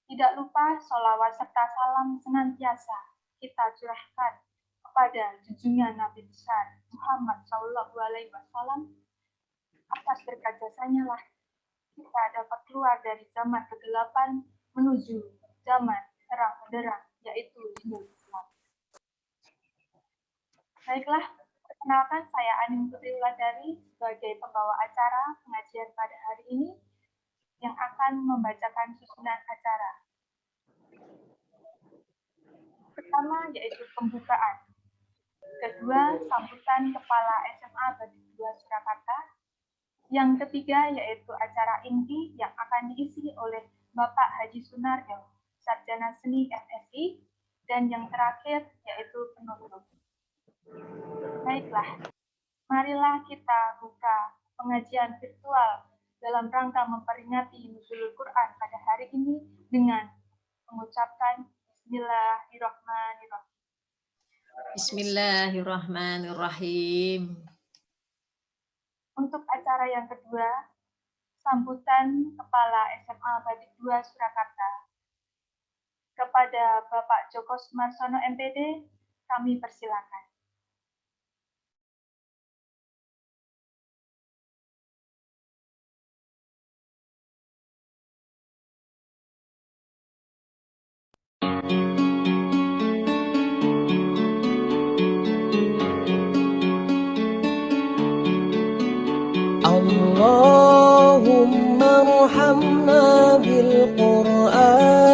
Tidak lupa sholawat serta salam senantiasa kita curahkan kepada junjungan Nabi besar Muhammad Shallallahu Alaihi Wasallam. Atas berkat jasanya lah kita dapat keluar dari zaman kegelapan menuju zaman terang benderang, yaitu dinul Islam. Baiklah, perkenalkan saya Anin Putri Wulandari sebagai pembawa acara pengajian pada hari ini yang akan membacakan susunan acara. Pertama yaitu pembukaan. Kedua, sambutan Kepala SMA Batik 2 Surakarta. Yang ketiga yaitu acara inti yang akan diisi oleh Bapak Haji Sunaryo, Sarjana Seni FSI, dan yang terakhir yaitu penutup. Baiklah, marilah kita buka pengajian virtual dalam rangka memperingati Nuzulul Quran pada hari ini dengan mengucapkan Bismillahirrahmanirrahim. Bismillahirrahmanirrahim. Untuk acara yang kedua, sambutan Kepala SMA Batik 2 Surakarta. Kepada Bapak Joko Sumarsono MPD, kami persilakan. Allahumma arhamna bil Qur'an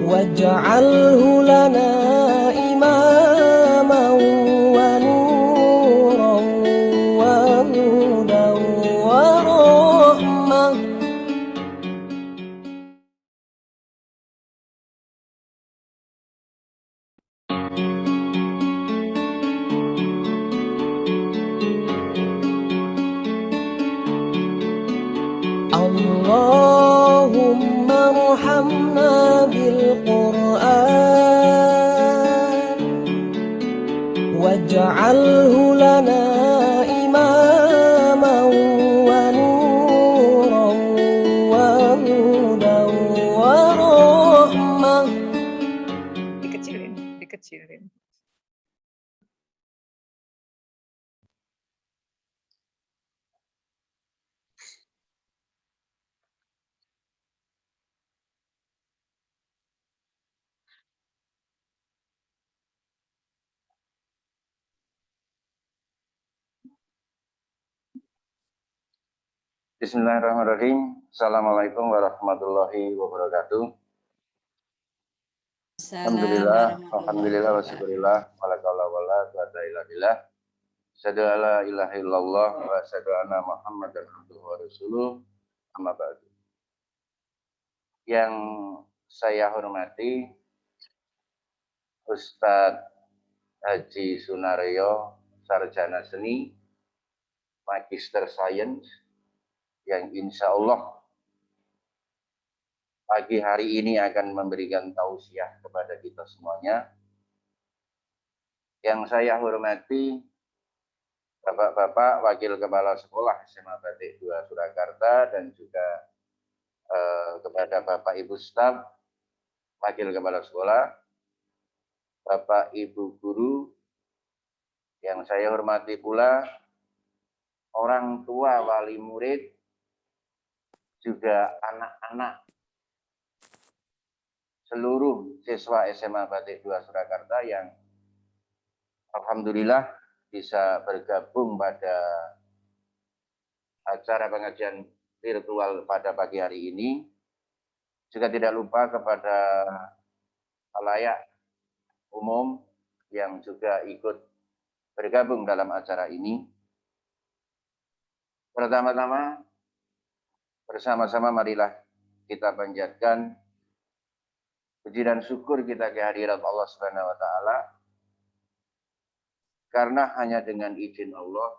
waj'alhu lana imaman wa nuran wa hudan wa rahmah. Allahumma arhamna bil Qur'an waj'alhu lana imaman wa nuran wa hudan wa rahmah. Dikecilin. Bismillahirrahmanirrahim. Assalamualaikum warahmatullahi wabarakatuh. Alhamdulillah wa syukurillah wala qaula wala quwata illa billah. Asyhadu an la ilaha illallah wa asyhadu anna Muhammadan abduhu wa rasuluh. Amma ba'du. Yang saya hormati Ustadz Haji Sunaryo, Sarjana Seni, Magister Sains, yang insya Allah pagi hari ini akan memberikan tausiah kepada kita semuanya. Yang saya hormati Bapak-bapak Wakil Kepala Sekolah SMA Batik 2 Surakarta dan juga kepada Bapak Ibu Staf, Wakil Kepala Sekolah, Bapak Ibu Guru, yang saya hormati pula orang tua wali murid, juga anak-anak seluruh siswa SMA Batik 2 Surakarta yang alhamdulillah bisa bergabung pada acara pengajian virtual pada pagi hari ini. Juga tidak lupa kepada khalayak umum yang juga ikut bergabung dalam acara ini. Pertama-tama bersama-sama marilah kita panjatkan puji dan syukur kita kehadirat Allah Subhanahu wa taala, karena hanya dengan izin Allah,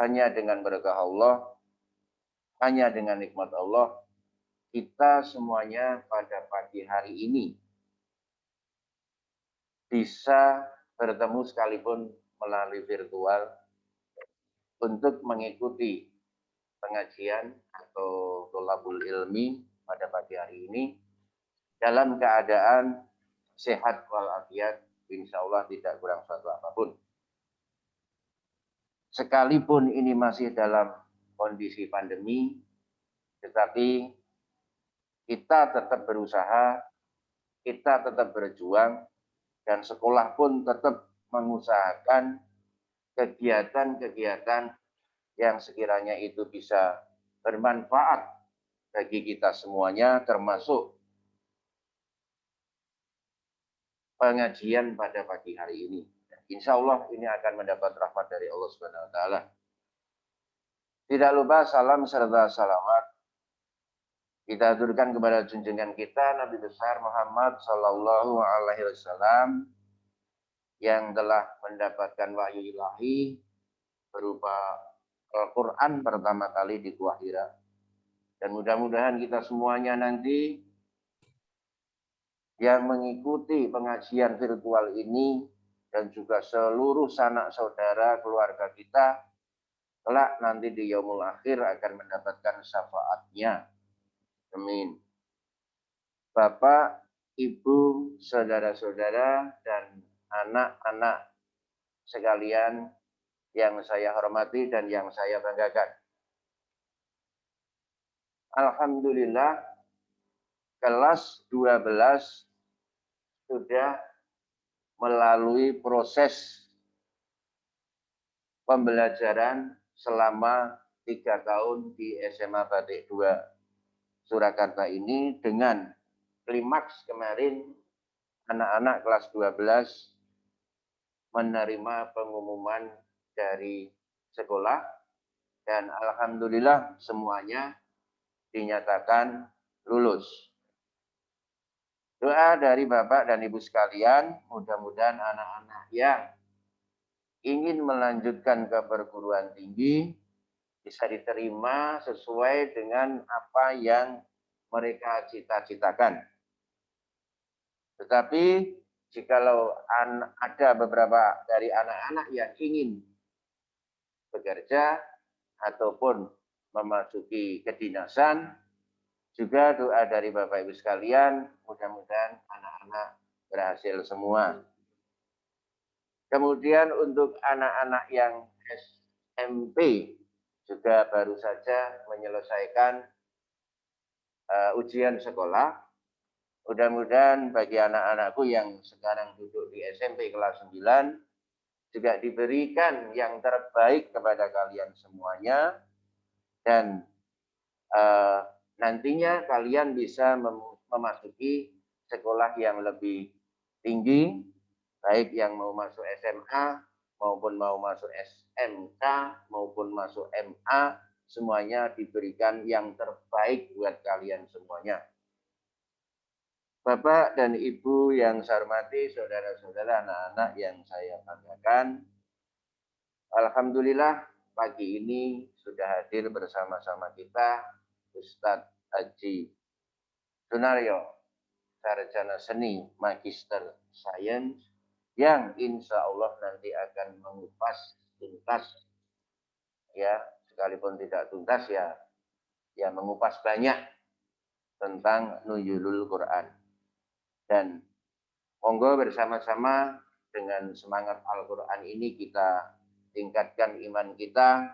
hanya dengan berkah Allah, hanya dengan nikmat Allah, kita semuanya pada pagi hari ini bisa bertemu sekalipun melalui virtual untuk mengikuti pengajian atau tholabul ilmi pada pagi hari ini dalam keadaan sehat walafiat, insya Allah tidak kurang suatu apapun. Sekalipun ini masih dalam kondisi pandemi, tetapi kita tetap berusaha, kita tetap berjuang, dan sekolah pun tetap mengusahakan kegiatan-kegiatan yang sekiranya itu bisa bermanfaat bagi kita semuanya, termasuk pengajian pada pagi hari ini. Insya Allah ini akan mendapat rahmat dari Allah Subhanahu Wa Taala. Tidak lupa salam serta salawat kita aturkan kepada junjungan kita Nabi besar Muhammad Sallallahu Alaihi Wasallam yang telah mendapatkan wahyu ilahi berupa Al-Quran pertama kali di Gua Hira. Dan mudah-mudahan kita semuanya nanti yang mengikuti pengajian virtual ini dan juga seluruh sanak saudara keluarga kita kelak nanti di yaumul akhir akan mendapatkan syafaatnya. Amin. Bapak, Ibu, saudara-saudara, dan anak-anak sekalian yang saya hormati dan yang saya banggakan. Alhamdulillah, kelas 12 sudah melalui proses pembelajaran selama 3 tahun di SMA Batik 2 Surakarta ini, dengan klimaks kemarin anak-anak kelas 12 menerima pengumuman dari sekolah dan alhamdulillah semuanya dinyatakan lulus. Doa dari Bapak dan Ibu sekalian, mudah-mudahan anak-anak yang ingin melanjutkan ke perguruan tinggi bisa diterima sesuai dengan apa yang mereka cita-citakan. Tetapi jikalau ada beberapa dari anak-anak yang ingin bekerja ataupun memasuki kedinasan, juga doa dari Bapak Ibu sekalian, mudah-mudahan anak-anak berhasil semua. Kemudian untuk anak-anak yang SMP juga baru saja menyelesaikan ujian sekolah. Mudah-mudahan bagi anak-anakku yang sekarang duduk di SMP kelas 9 juga diberikan yang terbaik kepada kalian semuanya, dan nantinya kalian bisa memasuki sekolah yang lebih tinggi, baik yang mau masuk SMA maupun mau masuk SMK maupun masuk MA, semuanya diberikan yang terbaik buat kalian semuanya. Bapak dan Ibu yang saya hormati, saudara-saudara, anak-anak yang saya banggakan, alhamdulillah pagi ini sudah hadir bersama-sama kita Ustadz Haji Sunaryo, sarjana seni Magister Sains, yang insya Allah nanti akan mengupas tuntas, ya sekalipun tidak tuntas ya mengupas banyak tentang Nuzulul Quran. Dan monggo bersama-sama dengan semangat Al-Quran ini kita tingkatkan iman kita,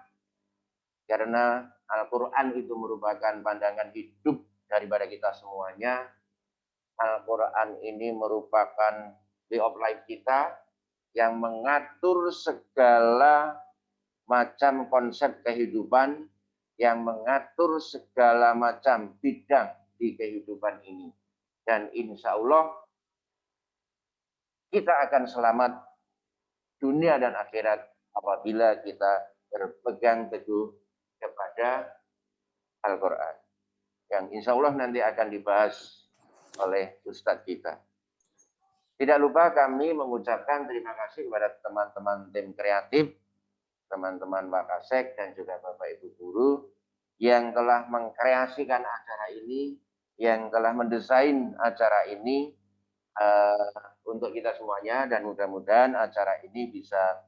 karena Al-Quran itu merupakan pandangan hidup daripada kita semuanya. Al-Quran ini merupakan way of life kita yang mengatur segala macam konsep kehidupan, yang mengatur segala macam bidang di kehidupan ini. Dan insya Allah kita akan selamat dunia dan akhirat apabila kita berpegang teguh kepada Al-Quran, yang insya Allah nanti akan dibahas oleh Ustadz kita. Tidak lupa kami mengucapkan terima kasih kepada teman-teman tim kreatif, teman-teman Wakasek, dan juga Bapak Ibu Guru yang telah mengkreasikan acara ini, yang telah mendesain acara ini untuk kita semuanya, dan mudah-mudahan acara ini bisa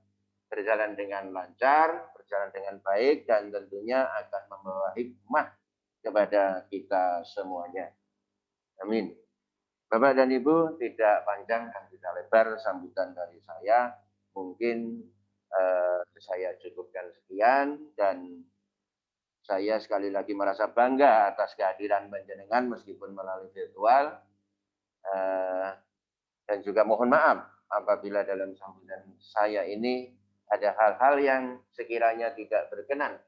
berjalan dengan lancar, berjalan dengan baik, dan tentunya akan membawa hikmah kepada kita semuanya. Amin. Bapak dan Ibu, tidak panjang dan tidak lebar sambutan dari saya. Mungkin saya cukupkan sekian, dan saya sekali lagi merasa bangga atas kehadiran panjenengan meskipun melalui virtual. Dan juga mohon maaf apabila dalam sambutan saya ini ada hal-hal yang sekiranya tidak berkenan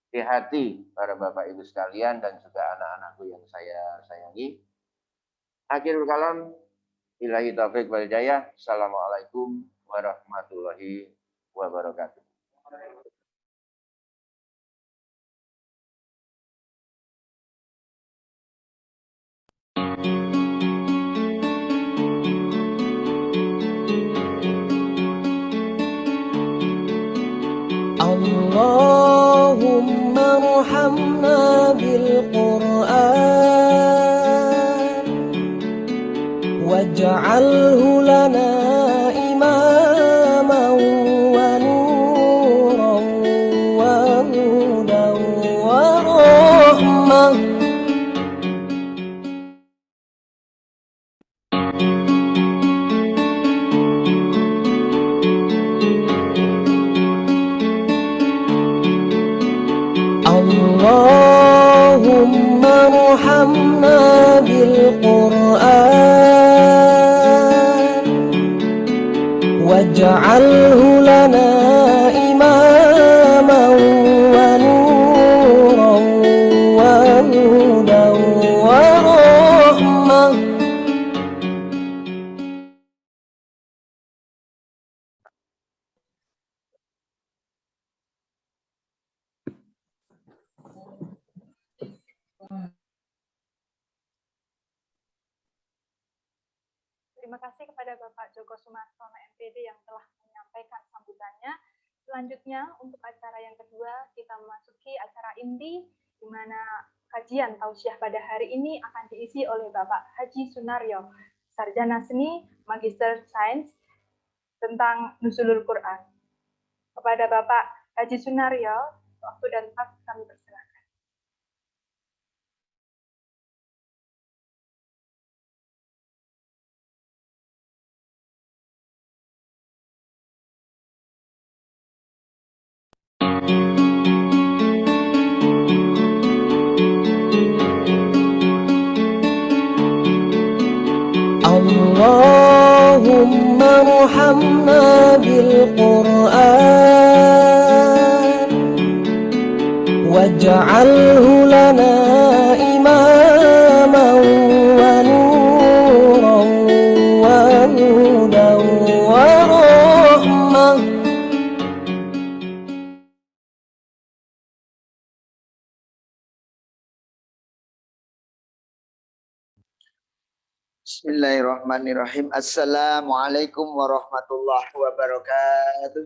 di hati para Bapak Ibu sekalian dan juga anak-anakku yang saya sayangi. Akhirul kalam, billahi taufiq wal hidayah. Assalamualaikum warahmatullahi wabarakatuh. اللهم ارحمنا بالقرآن واجعله لنا إماما ونورا وهدى ورحمة. اللهم ارحمنا بالقرآن واجعله لنا إماما ونورا وهدى ورحمة. Terima kasih kepada Bapak Joko Sumarsono MPD yang telah menyampaikan sambutannya. Selanjutnya untuk acara yang kedua kita memasuki acara inti, di mana kajian tausiah pada hari ini akan diisi oleh Bapak Haji Sunaryo, Sarjana Seni, Magister Sains tentang Nuzulul Quran. Kepada Bapak Haji Sunaryo, waktu dan tempat kami persilakan. اللهم ارحمنا بالقرآن واجعله لنا إماما ونورا وهدى ورحمة. Bismillahirrahmanirrahim. Assalamualaikum warahmatullahi wabarakatuh.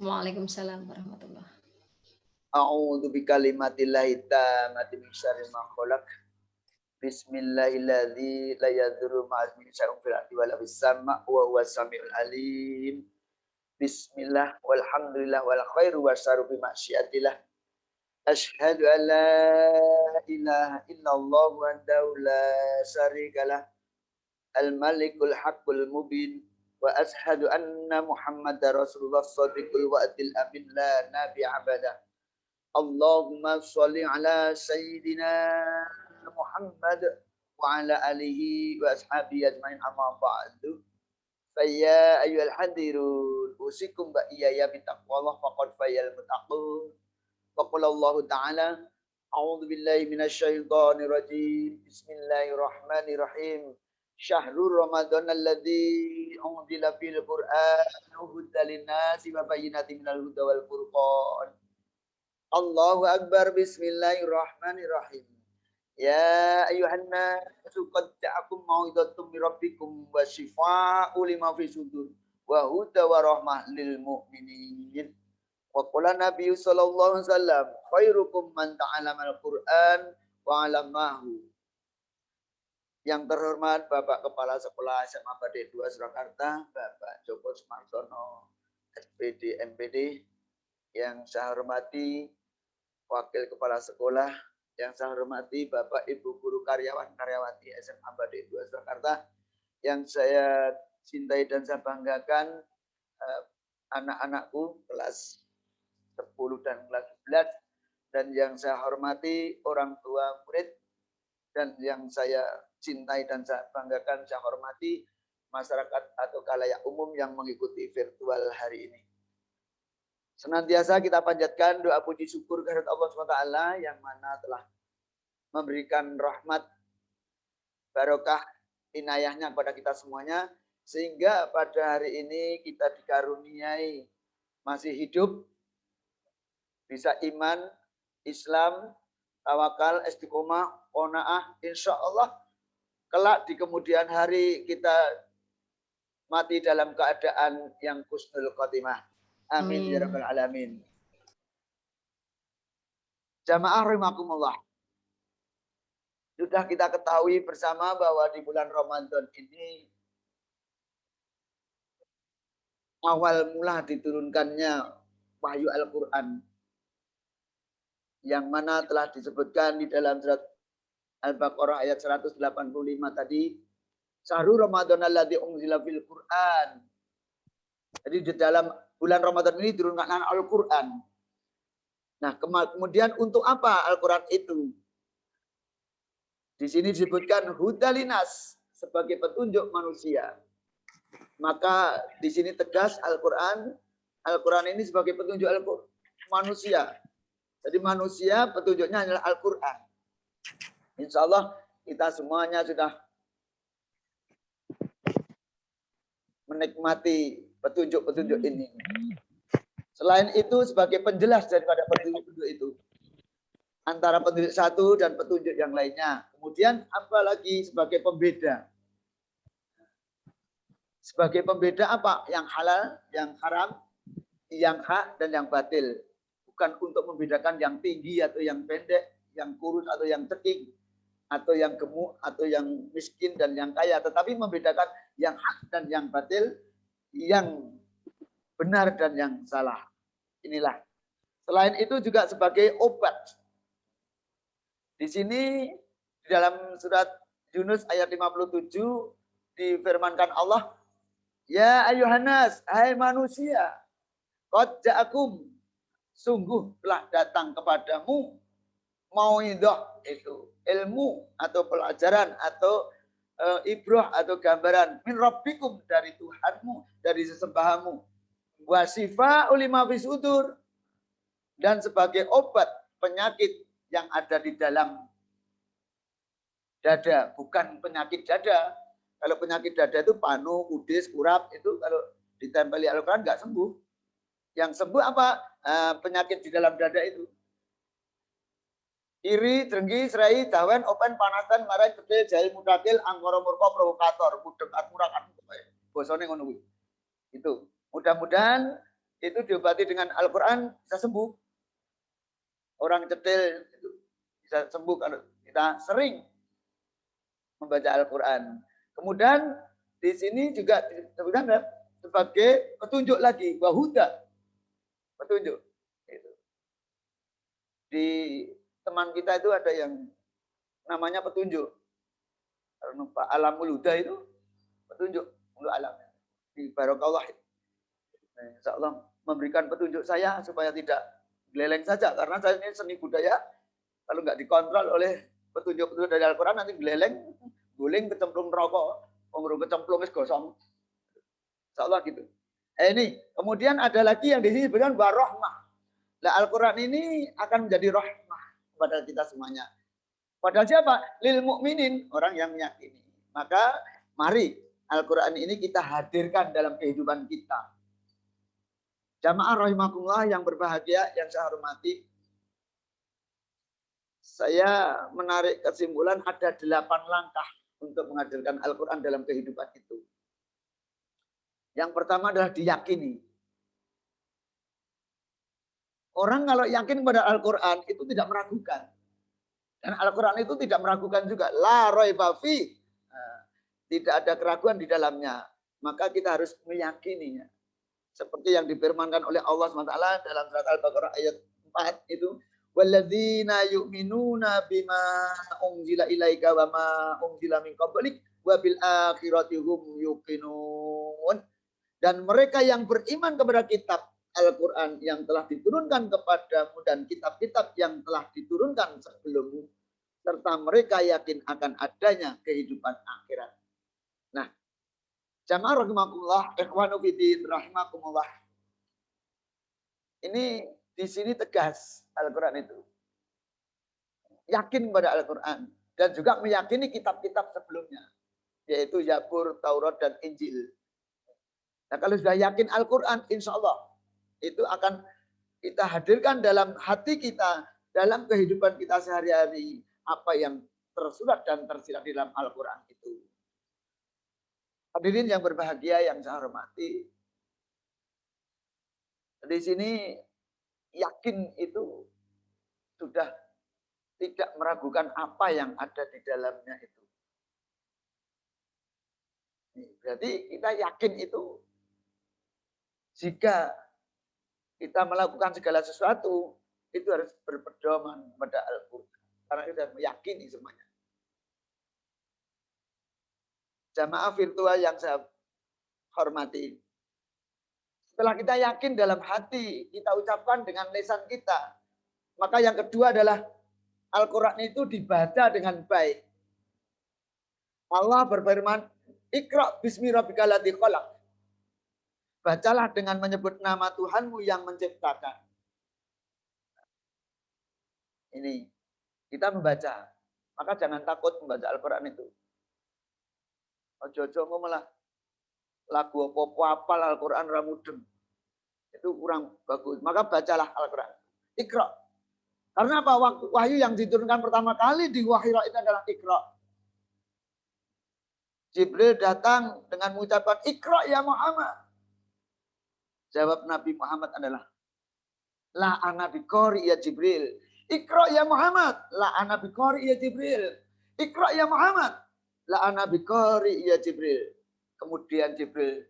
Waalaikumsalam warahmatullahi. A'udzu bikalimatillahi tammati min syarri ma khalaq. Bismillahilladzi la yadurru ma'asmihi syai'un fil ardi wa la fis sama' wa huwas samiul alim. Bismillah walhamdulillah wal khairu wasyarru bi masyiatillah. Asyhadu an la ilaha illallah wahdahu la syarikalah al-malikul haqqul mubin wa asyhadu anna muhammadar rasulullah shadiqul wa'dil amin la nabi abada. Allahumma sholli ala sayyidina Muhammad wa ala alihi wa ashabihi ajmain amma ba'du. Faya ayyuhal hadirun usikum ba iyaya bi taqwallah faqad fayal muttaqun. Waqala Allah Ta'ala, A'udzu billahi minasyaitonir rajim. Bismillahirrahmanirrahim. Syahrul Ramadan alladzi unzila fil Qur'an hudan lin-nasi wa bayyinatin minal huda wal furqan. Allahu akbar. Bismillahirrahmanirrahim. Ya ayyuhan nasu qad ja'akum mau'izatum mir rabbikum wa syifaa'un lima fi sudur wa huda wa rahmah lil mu'minin. Wa qala Nabi sallallahu alaihi wasallam khairukum man ta'allama al-Qur'an wa 'allamahu. Yang terhormat Bapak Kepala Sekolah SMA Bade 2 Surakarta, Bapak Joko Sumarsono, SPD MPD, yang saya hormati Wakil Kepala Sekolah, yang saya hormati Bapak Ibu Guru Karyawan-Karyawati SMA Bade 2 Surakarta, yang saya cintai dan saya banggakan anak-anakku kelas 10 dan kelas 11, dan yang saya hormati orang tua murid, dan yang saya cintai dan saya banggakan, saya hormati masyarakat atau khalayak umum yang mengikuti virtual hari ini. Senantiasa kita panjatkan doa puji syukur kehadirat Allah SWT yang mana telah memberikan rahmat, barokah, inayahnya kepada kita semuanya, sehingga pada hari ini kita dikaruniai masih hidup, bisa iman, Islam, tawakal, istiqomah, qanaah, insya Allah kelak di kemudian hari kita mati dalam keadaan yang husnul khotimah. Amin ya rabbal alamin. Jamaah rahimakumullah. Sudah kita ketahui bersama bahwa di bulan Ramadan ini awal mula diturunkannya wahyu Al-Quran, yang mana telah disebutkan di dalam surat Al-Baqarah ayat 185 tadi, Syahrul Ramadan alladzi unzila fil Quran. Jadi di dalam bulan Ramadan ini diturunkan Al-Quran. Nah, kemudian untuk apa Al-Quran itu? Di sini disebutkan hudalinas, sebagai petunjuk manusia. Maka di sini tegas Al-Quran ini sebagai petunjuk manusia. Jadi manusia petunjuknya adalah Al-Quran. Insya Allah kita semuanya sudah menikmati petunjuk-petunjuk ini. Selain itu sebagai penjelas daripada petunjuk-petunjuk itu. Antara petunjuk satu dan petunjuk yang lainnya. Kemudian apalagi sebagai pembeda. Sebagai pembeda apa? Yang halal, yang haram, yang hak, dan yang batil. Bukan untuk membedakan yang tinggi atau yang pendek, yang kurus atau yang cekik, atau yang gemuk, atau yang miskin dan yang kaya. Tetapi membedakan yang hak dan yang batil, yang benar dan yang salah. Inilah. Selain itu juga sebagai obat. Di sini di dalam surat Yunus ayat 57 difirmankan Allah, ya ayuhanas, hai manusia, qad ja'akum, sungguh telah datang kepadamu mauidhah, itu ilmu atau pelajaran atau ibrah atau gambaran min rabbikum, dari Tuhanmu, dari sesembahamu, wasifa ulima fisudur, dan sebagai obat penyakit yang ada di dalam dada, bukan penyakit dada. Kalau penyakit dada itu panu, kudis, kurap, itu kalau ditempeli Al-Quran nggak sembuh. Yang sembuh apa? Penyakit di dalam dada itu. Iri, drengki, serai, dawen, open, panasan, marai, kecil, jahil, mudakil, anggoro, murko, provokator, mudeng, murakan, bosone ngono kuwi. Itu. Mudah-mudahan itu diobati dengan Al-Quran bisa sembuh. Orang cetil itu bisa sembuh kalau kita sering membaca Al-Quran. Kemudian di sini juga disebutkan sebagai petunjuk lagi, wahuda, petunjuk. Itu. Di teman kita itu ada yang namanya petunjuk. Pak Alamul Huda itu petunjuk untuk alam. Di Barokallah. Nah, insya Allah memberikan petunjuk saya supaya tidak geleleng saja, karena saya ini seni budaya, kalau nggak dikontrol oleh petunjuk-petunjuk dari Al-Quran nanti geleleng, guling, kecemplung rokok, pengguru kecemplung es gosong. Insya Allah gitu. Ini kemudian ada lagi yang di sini disebutkan warahmah. Nah, Al-Quran ini akan menjadi rahmah kepada kita semuanya. Padahal siapa? Lil mukminin, orang yang meyakini. Maka mari Al-Quran ini kita hadirkan dalam kehidupan kita. Jamaah rahimakumullah yang berbahagia, yang saya hormati, saya menarik kesimpulan ada 8 langkah untuk menghadirkan Al-Quran dalam kehidupan itu. Yang pertama adalah diyakini. Orang kalau yakin pada Al-Quran itu tidak meragukan. Dan Al-Quran itu tidak meragukan juga. La raiba fi. Tidak ada keraguan di dalamnya. Maka kita harus meyakininya. Seperti yang difirmankan oleh Allah SWT dalam surat Al-Baqarah ayat 4 itu, walladzina yu'minuna bima unzila ilaika wa ma unzila min qablik wa bil akhirati hum yuqinun. Dan mereka yang beriman kepada kitab Al-Quran yang telah diturunkan kepadamu dan kitab-kitab yang telah diturunkan sebelummu, serta mereka yakin akan adanya kehidupan akhirat. Nah, jamaah rahimakumullah, ikhwanu fiddin rahimakumullah. Ini di sini tegas Al-Quran itu. Yakin pada Al-Quran. Dan juga meyakini kitab-kitab sebelumnya. Yaitu Zabur, Taurat, dan Injil. Nah, kalau sudah yakin Al-Quran, insya Allah itu akan kita hadirkan dalam hati kita, dalam kehidupan kita sehari-hari, apa yang tersurat dan tersirat di dalam Al-Quran itu. Hadirin yang berbahagia yang saya hormati, di sini yakin itu sudah tidak meragukan apa yang ada di dalamnya itu. Berarti kita yakin itu jika kita melakukan segala sesuatu itu harus berpedoman pada Al-Quran. Karena kita meyakini semuanya. Jamaah virtual yang saya hormati. Setelah kita yakin dalam hati, kita ucapkan dengan lisan kita. Maka yang kedua adalah Al-Quran itu dibaca dengan baik. Allah berfirman, Iqra bismi rabbikal ladzi khalaq. Bacalah dengan menyebut nama Tuhanmu yang menciptakan. Ini, kita membaca. Maka jangan takut membaca Al-Quran itu. Ojo-ojo malah lagu apa-apa apal Al-Quran ramudeng. Itu kurang bagus. Maka bacalah Al-Quran. Iqra. Karena apa? Wahyu yang diturunkan pertama kali di Wahyu itu adalah Iqra. Jibril datang dengan mengucapkan Iqra ya Muhammad. Jawab Nabi Muhammad adalah la ana biqari ya Jibril. Iqra ya Muhammad, la ana biqari ya Jibril. Iqra ya Muhammad, la ana biqari ya Jibril. Kemudian Jibril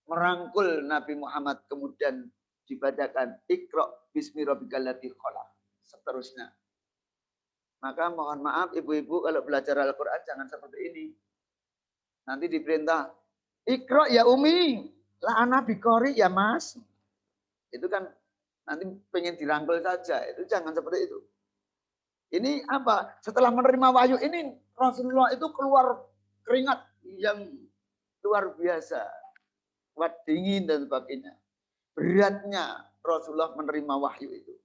merangkul Nabi Muhammad, kemudian dibacakan Iqra bismi rabbikal ladzi khalaq. Seterusnya. Maka mohon maaf ibu-ibu kalau belajar Al-Quran jangan seperti ini. Nanti diperintah Iqra ya Umi. La ana bikori ya Mas. Itu kan nanti pengen dirangkul saja. Itu jangan seperti itu. Ini apa? Setelah menerima wahyu ini Rasulullah itu keluar keringat yang luar biasa. Kuat dingin dan sebagainya. Beratnya Rasulullah menerima wahyu itu.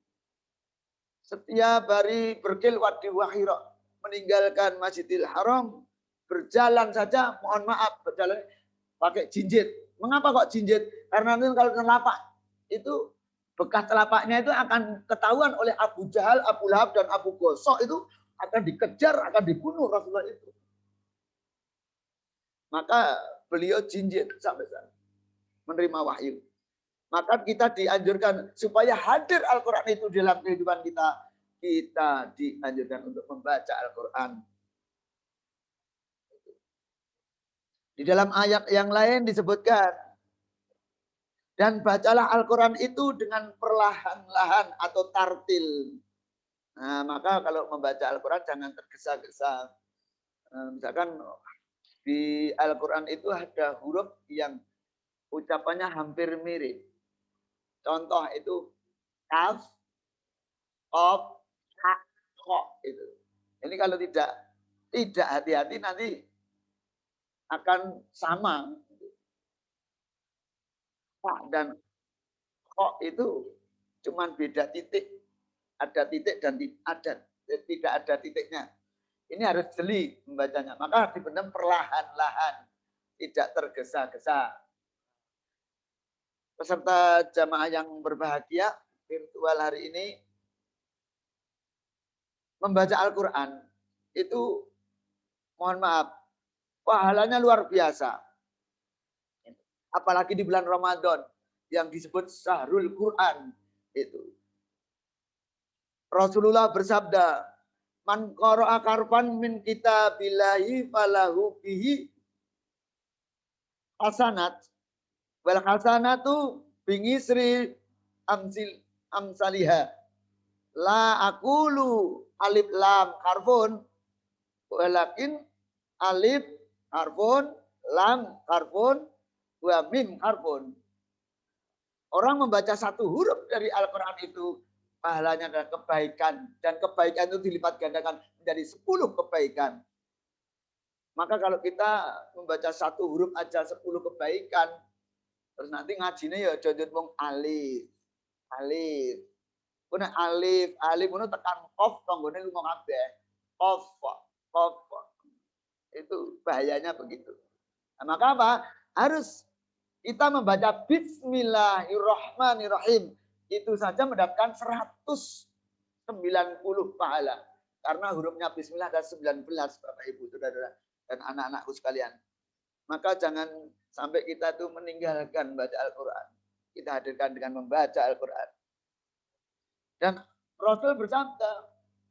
Setiap hari berkhilwat di Wahira, meninggalkan Masjidil Haram, berjalan saja, mohon maaf, berjalan pakai jinjit. Mengapa kok jinjit? Karena nanti kalau telapak itu bekas telapaknya itu akan ketahuan oleh Abu Jahal, Abu Lahab dan Abu Gosok itu akan dikejar, akan dibunuh Rasulullah itu. Maka beliau jinjit sampai sana menerima wahyu. Maka kita dianjurkan supaya hadir Al-Quran itu dalam kehidupan kita. Kita dianjurkan untuk membaca Al-Quran. Di dalam ayat yang lain disebutkan, dan bacalah Al-Quran itu dengan perlahan-lahan atau tartil. Nah, maka kalau membaca Al-Quran jangan tergesa-gesa. Misalkan di Al-Quran itu ada huruf yang ucapannya hampir mirip. Contoh itu kaf, qaf, ha, kha itu. Ini kalau tidak hati-hati nanti akan sama. Fa dan kha itu cuman beda titik. Ada titik dan tidak ada titiknya. Ini harus jeli membacanya. Maka dibenar perlahan-lahan, tidak tergesa-gesa. Peserta jamaah yang berbahagia virtual hari ini membaca Al-Quran itu mohon maaf pahalanya luar biasa. Apalagi di bulan Ramadan yang disebut Syahrul Quran itu. Rasulullah bersabda, "Man qara'a karfan min kitabillahi falahu bihi hasanat Wal hasanatu bingisri amsaliha. La aqulu alif lam harfun walakin alif harfun lam harfun wa mim harfun. Orang membaca satu huruf dari Al-Quran itu pahalanya adalah kebaikan. Dan kebaikan itu dilipat gandakan menjadi 10 kebaikan. Maka kalau kita membaca satu huruf aja 10 kebaikan, terus nanti ngajinya ya jodoh mong alif. Alif. Kuna alif, alif itu tekan kof, tonggone lu mau kabeh. Kof, kof. Itu bahayanya begitu. Nah, maka apa? Harus kita membaca Bismillahirrahmanirrahim. Itu saja mendapatkan 190 pahala. Karena hurufnya Bismillah ada 19, Bapak Ibu, Saudara dan anak-anakku sekalian. Maka jangan sampai kita tuh meninggalkan baca Al-Quran. Kita hadirkan dengan membaca Al-Quran. Dan Rasul bersabda,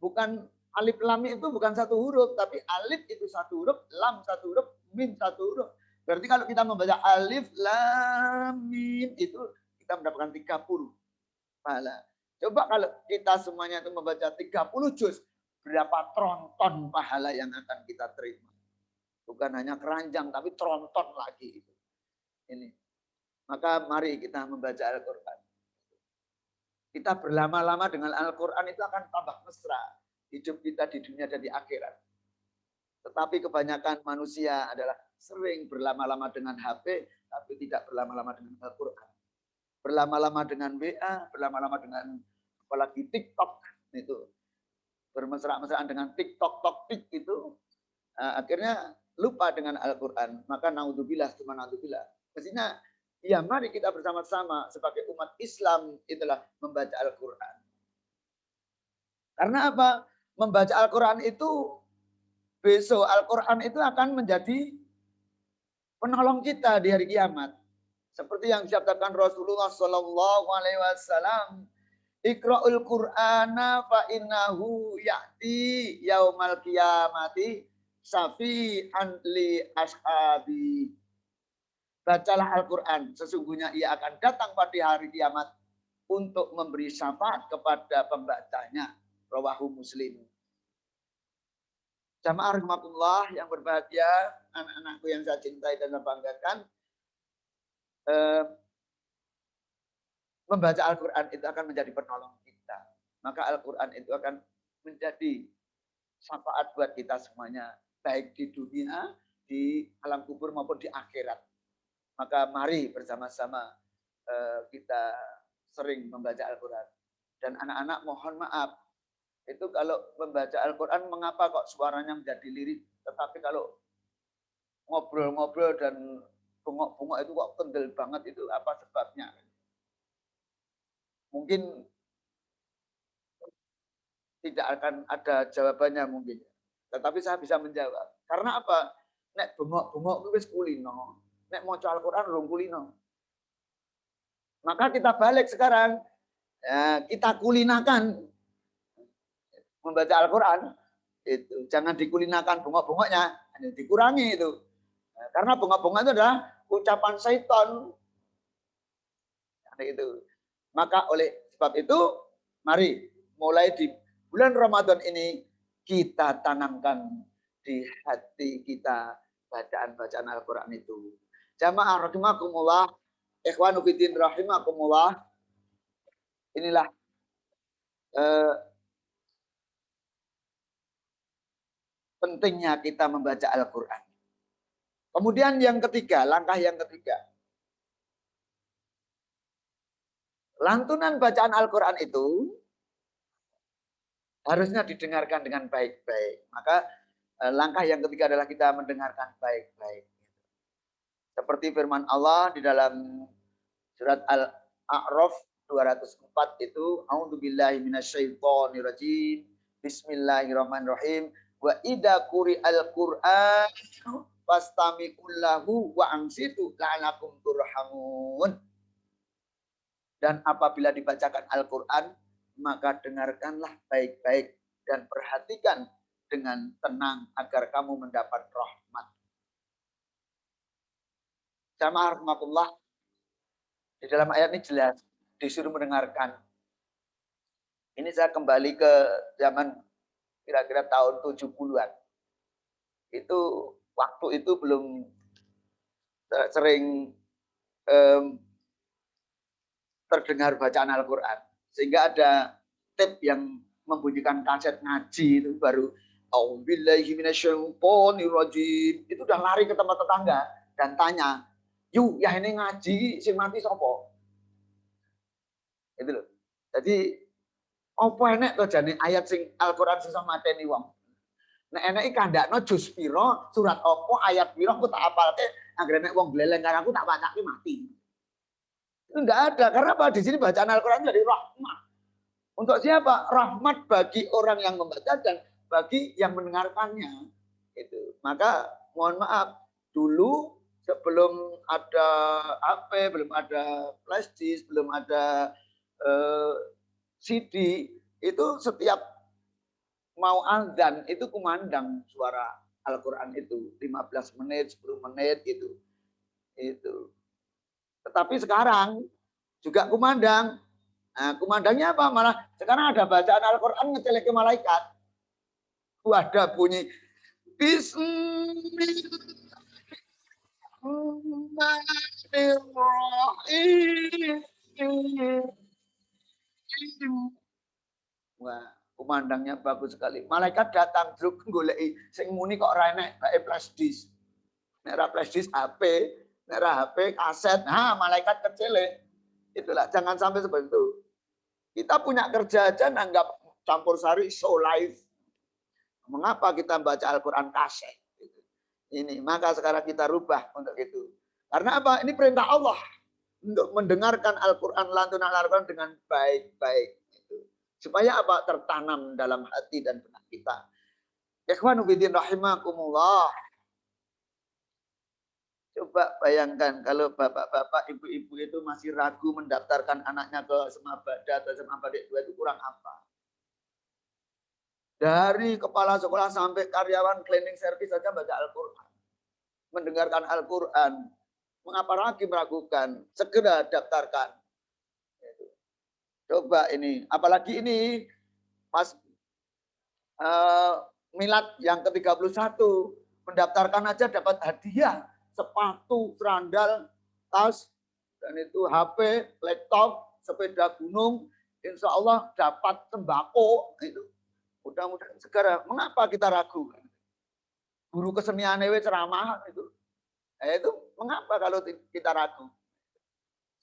bukan alif lam itu bukan satu huruf, tapi alif itu satu huruf, lam satu huruf, mim satu huruf. Berarti kalau kita membaca alif, lam, mim, itu kita mendapatkan 30 pahala. Coba kalau kita semuanya itu membaca 30 juz, berapa tronton pahala yang akan kita terima. Bukan hanya keranjang, tapi tronton lagi. Ini. Maka mari kita membaca Al-Quran. Kita berlama-lama dengan Al-Quran itu akan tambah mesra. Hidup kita di dunia dan di akhirat. Tetapi kebanyakan manusia adalah sering berlama-lama dengan HP, tapi tidak berlama-lama dengan Al-Quran. Berlama-lama dengan WA, berlama-lama dengan apalagi TikTok itu. Bermesra-mesraan dengan TikTok, Tik itu. Akhirnya lupa dengan Al-Quran. Maka naudzubillah, cuma naudzubillah. Mestinya, ya mari kita bersama-sama sebagai umat Islam itulah membaca Al-Quran. Karena apa? Membaca Al-Quran itu, besok Al-Quran itu akan menjadi penolong kita di hari kiamat. Seperti yang disabdakan Rasulullah Sallallahu Alaihi Wasallam, Iqra'ul Qur'ana fa innahu ya'ti yaumal qiyamati syafi'an li ashabi. Bacalah Al-Quran, sesungguhnya ia akan datang pada hari kiamat untuk memberi syafaat kepada pembacanya. Rawahu Muslim. Jamaah rahimakumullah yang berbahagia, anak-anakku yang saya cintai dan saya banggakan, membaca Al-Quran itu akan menjadi penolong kita. Maka Al-Quran itu akan menjadi syafaat buat kita semuanya, baik di dunia, di alam kubur maupun di akhirat. Maka mari bersama-sama kita sering membaca Al-Quran. Dan anak-anak mohon maaf, itu kalau membaca Al-Quran mengapa kok suaranya menjadi lirik, tetapi kalau ngobrol-ngobrol dan bengok-bengok itu kok kendel banget, itu apa sebabnya? Mungkin tidak akan ada jawabannya mungkin. Tetapi saya bisa menjawab. Karena apa? Nek bengok-bengok itu wis kulino. Nek maca Al-Quran rung kulino. Maka kita balik sekarang. Ya, kita kulinakan membaca Al-Quran. Itu jangan dikulinakan bengok-bengoknya. Dikurangi itu. Nah, karena bengok-bengok itu adalah ucapan syaitan. Itu. Maka oleh sebab itu, mari mulai di bulan Ramadan ini kita tanamkan di hati kita bacaan-bacaan Al-Quran itu. Jamaah rahimakumullah, ikhwanu fiddin rahimakumullah. Inilah pentingnya kita membaca Al-Quran. Kemudian yang ketiga, langkah yang ketiga. Lantunan bacaan Al-Quran itu harusnya didengarkan dengan baik-baik. Maka langkah yang ketiga adalah kita mendengarkan baik-baik. Seperti firman Allah di dalam surat Al-A'raf 204 itu, A'udzubillahi minasyaitonirrajim. Bismillahirrahmanirrahim. Wa idza quri'al Qur'an fastami'u lahu wa ansitu la'alakum turhamun. Dan apabila dibacakan Al-Quran, maka dengarkanlah baik-baik dan perhatikan dengan tenang agar kamu mendapat rahmat. Jamaah rahimakumullah, Di dalam ayat ini jelas disuruh mendengarkan. Ini saya kembali ke zaman kira-kira tahun 70-an. Itu waktu itu belum sering terdengar bacaan Al-Quran. Sehingga ada tape yang membunyikan kaset ngaji itu baru A'udzubillahi minasyaitonirrajim. Itu udah lari ke tempat tetangga dan tanya, "Yu, ya ini ngaji sing mati sapa?" Itu loh. Jadi apa enek to jane ayat sing Al-Quran sing mateni wong. Nek eneki kandakno juz pira, surat apa, ayat pira aku tak apalke, anggere nek wong gleleng karo aku tak wacake mati. Itu enggak ada. Karena apa? Di sini bacaan Al-Quran jadi rahmat. Untuk siapa? Rahmat bagi orang yang membaca dan bagi yang mendengarkannya. Itu. Maka mohon maaf, dulu sebelum ada HP, belum ada flash disk, belum ada CD, itu setiap mau azan itu kumandang suara Al-Quran itu 15 menit, 10 menit itu. Tetapi sekarang juga kumandang. Nah, kumandangnya apa? Malah sekarang ada bacaan Al-Quran ngecelek ke malaikat. Ada bunyi Bismillahirrahmanirrahim. Wah, kumandangnya bagus sekali. Malaikat datang druk goleki sing muni kok ora enek bae flash disk. Nek ora flash disk HP, nek ora HP kaset. Nah, malaikat kecele. Itulah jangan sampai seperti itu. Kita punya kerja aja nanggap campur sari show live. Mengapa kita baca Al-Quran kaset? Ini, maka sekarang kita rubah untuk itu. Karena apa? Ini perintah Allah untuk mendengarkan Al-Quran, lantunan Al-Quran dengan baik-baik. Supaya apa? Tertanam dalam hati dan benak kita. Ikhwanu fillah rahimakumullah. Coba bayangkan kalau bapak-bapak, ibu-ibu itu masih ragu mendaftarkan anaknya ke SMA Bada atau SMA Badik 2 itu kurang apa? Dari kepala sekolah sampai karyawan cleaning service saja baca Al-Quran. Mendengarkan Al-Quran. Mengapa lagi meragukan? Segera daftarkan. Coba ini. Apalagi ini pas milad yang ke-31. Mendaftarkan aja dapat hadiah. Sepatu, serandal, tas, dan itu HP, laptop, sepeda gunung, insya Allah dapat sembako. Itu mudah-mudahan segera. Mengapa kita ragu? Guru kesenian ceramah itu. Itu mengapa kalau kita ragu?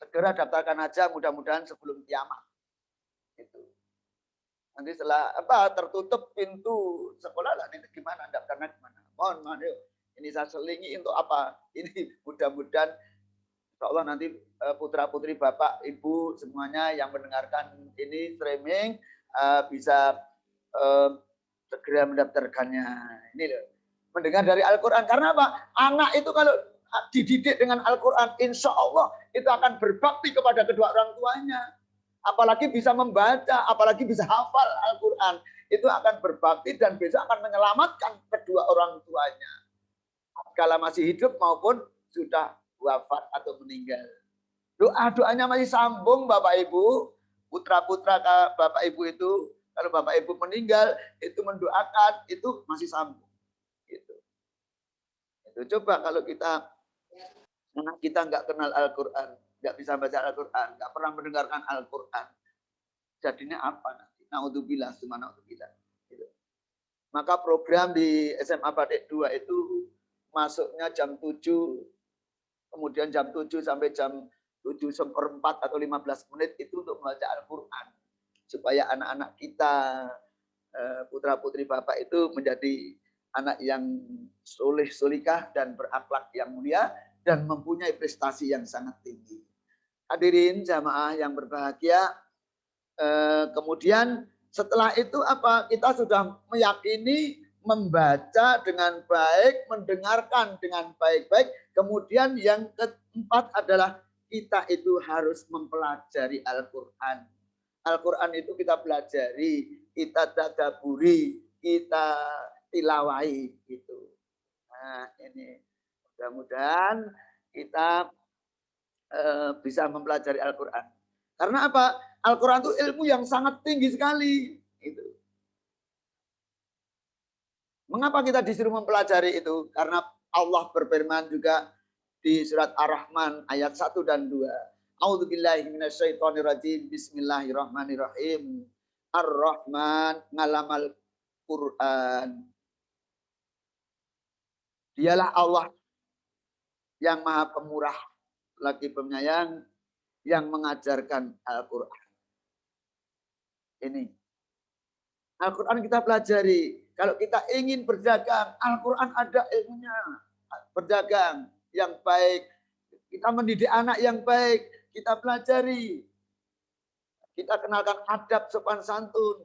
Segera daftarkan aja, mudah-mudahan sebelum kiamat. Itu. Nanti setelah tertutup pintu sekolah lah, ini gimana daftarnya gimana? Mohon yuk. Ini saya selingi untuk apa? Ini mudah-mudahan insya Allah nanti putra-putri Bapak, Ibu semuanya yang mendengarkan ini streaming bisa segera mendaftarkannya. Ini loh. Mendengar dari Al-Quran. Karena apa? Anak itu kalau dididik dengan Al-Quran, insya Allah itu akan berbakti kepada kedua orang tuanya. Apalagi bisa membaca, apalagi bisa hafal Al-Quran. Itu akan berbakti dan besok akan menyelamatkan kedua orang tuanya. Kala masih hidup maupun sudah wafat atau meninggal. Doa-doanya masih sambung Bapak Ibu. Putra-putra Bapak Ibu itu, kalau Bapak Ibu meninggal, itu mendoakan, itu masih sambung. Gitu. Itu coba kalau anak kita nggak kenal Al-Quran, nggak bisa baca Al-Quran, nggak pernah mendengarkan Al-Quran, jadinya apa nanti? Naudzubillah, subhanallah. Gitu. Maka program di SMA Badik 2 itu masuknya jam 7, kemudian jam 7 sampai jam 7:04 atau 15 menit itu untuk membaca Al-Quran. Supaya anak-anak kita, putra-putri Bapak itu menjadi anak yang soleh-solikah dan berakhlak yang mulia dan mempunyai prestasi yang sangat tinggi. Hadirin jamaah yang berbahagia, kemudian setelah itu apa? Kita sudah meyakini membaca dengan baik, mendengarkan dengan baik-baik. Kemudian yang keempat adalah kita itu harus mempelajari Al-Quran. Al-Quran itu kita pelajari, kita tadaburi, kita tilawai gitu. Nah ini mudah-mudahan kita bisa mempelajari Al-Quran. Karena apa? Al-Quran itu ilmu yang sangat tinggi sekali. Itu. Mengapa kita disuruh mempelajari itu? Karena Allah berfirman juga di surat Ar-Rahman ayat 1 dan 2. A'udzubillahi minasyaitonirrajim. Bismillahirrahmanirrahim. Ar-Rahman ngalamal Quran. Dialah Allah yang Maha Pemurah lagi penyayang yang mengajarkan Al-Quran. Ini. Al-Quran kita pelajari. Kalau kita ingin berdagang, Al-Quran ada ilmunya. Berdagang yang baik. Kita mendidik anak yang baik. Kita pelajari. Kita kenalkan adab sopan santun.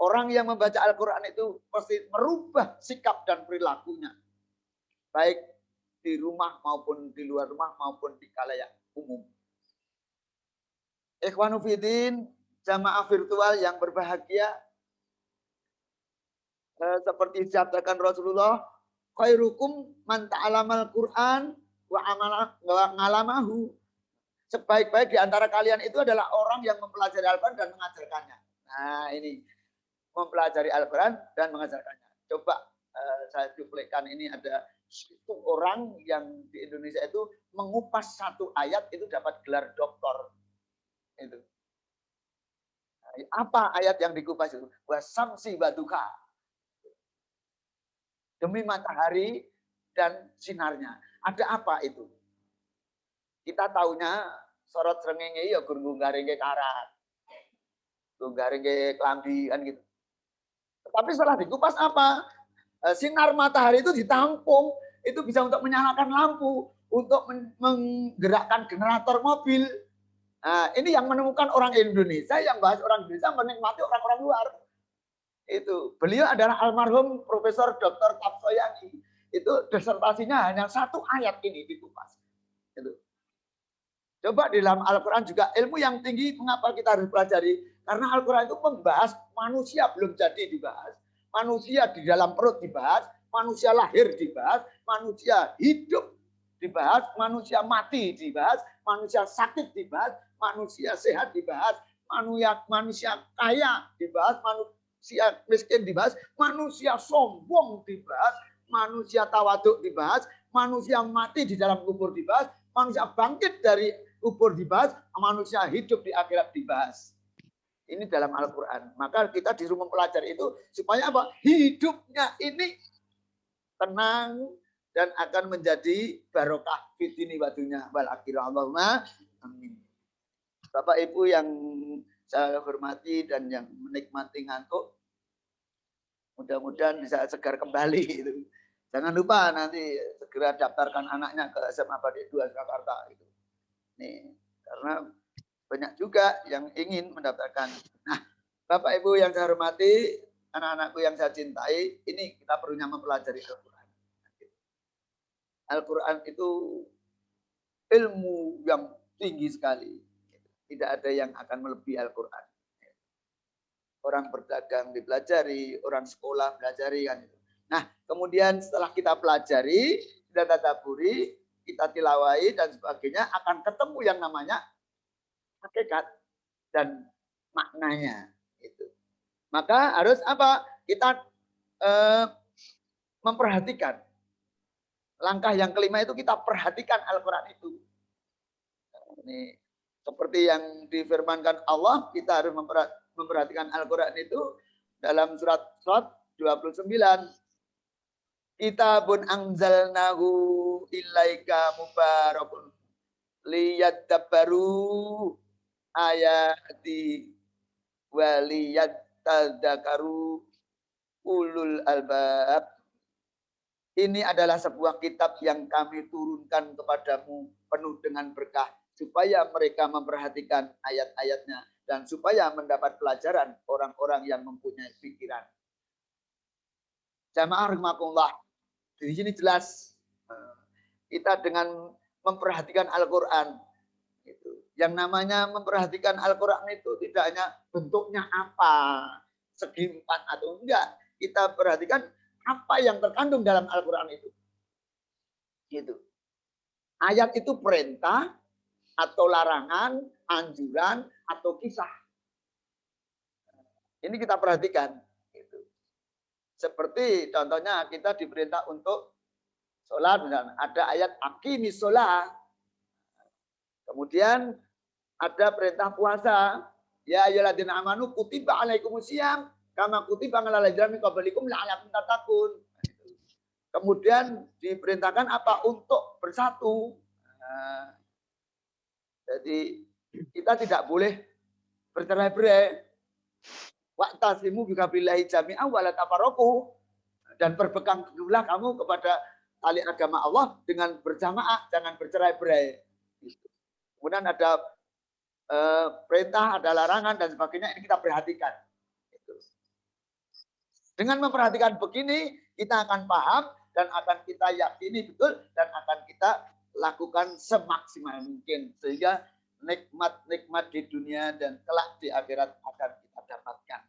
Orang yang membaca Al-Quran itu pasti merubah sikap dan perilakunya. Baik di rumah maupun di luar rumah maupun di khalayak umum. Ikhwanu Fiddin, jamaah virtual yang berbahagia, seperti disabdakan Rasulullah, khairukum man ta'alamal Qur'an wa ngalamahu. Sebaik-baik di antara kalian itu adalah orang yang mempelajari Al-Quran dan mengajarkannya. Nah ini, mempelajari Al-Quran dan mengajarkannya. Coba saya cuplikan, ini ada satu orang yang di Indonesia itu mengupas satu ayat itu dapat gelar doktor. Itu. Apa ayat yang dikupas itu? Wasamsi baduka. Demi matahari dan sinarnya. Ada apa itu? Kita taunya sorot srengenge ya gur garingke karat. Garingke klambi kan gitu. Tapi setelah dikupas apa? Sinar matahari itu ditampung, itu bisa untuk menyalakan lampu, untuk menggerakkan generator mobil. Nah, ini yang menemukan orang Indonesia, yang bahas orang Indonesia menikmati orang-orang luar. Itu beliau adalah almarhum Profesor Dr. Tapsoyani. Itu disertasinya hanya satu ayat ini dikupas. Itu. Coba di dalam Al-Quran juga ilmu yang tinggi, mengapa kita harus pelajari? Karena Al-Quran itu membahas manusia belum jadi dibahas, manusia di dalam perut dibahas, manusia lahir dibahas, manusia hidup dibahas, manusia mati dibahas, manusia sakit dibahas, manusia sehat dibahas, manusia kaya dibahas, manusia miskin dibahas, manusia sombong dibahas, manusia tawaduk dibahas, manusia mati di dalam kubur dibahas, manusia bangkit dari kubur dibahas, manusia hidup di akhirat dibahas. Ini dalam Al-Quran. Maka kita disuruh mempelajari itu supaya apa? Hidupnya ini tenang dan akan menjadi barokah fitini wadunya wal akhirah. Allahumma amin. Bapak Ibu yang saya hormati dan yang menikmati ngantuk, mudah-mudahan bisa segar kembali. Jangan lupa nanti segera daftarkan anaknya ke SMA Badik 2 Jakarta. Nih, karena banyak juga yang ingin mendaftarkan. Nah, Bapak Ibu yang saya hormati, anak-anakku yang saya cintai, ini kita perlunya mempelajari Al-Quran. Al-Quran itu ilmu yang tinggi sekali. Tidak ada yang akan melebihi Al-Quran. Orang berdagang dipelajari, orang sekolah pelajari kan itu. Nah, kemudian setelah kita pelajari, kita tadaburi, kita tilawai dan sebagainya, akan ketemu yang namanya hakikat dan maknanya itu. Maka harus apa? Kita memperhatikan. Langkah yang kelima itu kita perhatikan Al-Quran itu. Ini seperti yang difirmankan Allah, kita harus memperhatikan Al-Quran itu dalam surat 29. Kitabun anzalnahu ilaika mubarakun liyadabbaru ayati waliyatadzakaru ulul albab. Ini adalah sebuah kitab yang kami turunkan kepadamu penuh dengan berkah supaya mereka memperhatikan ayat-ayatnya dan supaya mendapat pelajaran orang-orang yang mempunyai pikiran. Jamaah rahimakumullah, di sini jelas kita dengan memperhatikan Al-Quran. Yang namanya memperhatikan Al-Quran itu tidak hanya bentuknya apa, segi empat atau enggak. Kita perhatikan apa yang terkandung dalam Al-Quran itu. Gitu. Ayat itu perintah, atau larangan, anjuran, atau kisah. Ini kita perhatikan. Gitu. Seperti contohnya kita diperintah untuk sholat, misalnya ada ayat aqimis sholat. Kemudian ada perintah puasa. Ya ayyuhalladzina amanu kutiba alaikumusiyam kama kutiba alal ladzina min qablikum la'allakum tattaqun. Kemudian diperintahkan apa? Untuk bersatu. Nah, jadi kita tidak boleh bercerai-berai. Wa'tasimu bikabillahi jami'an wa la tafarraqu. Dan berpegang teguhlah kamu kepada tali agama Allah dengan berjamaah, jangan bercerai-berai. Kemudian ada perintah, ada larangan dan sebagainya, ini kita perhatikan. Dengan memperhatikan begini, kita akan paham dan akan kita yakini betul dan akan kita lakukan semaksimal mungkin sehingga nikmat-nikmat di dunia dan kelak di akhirat akan kita dapatkan.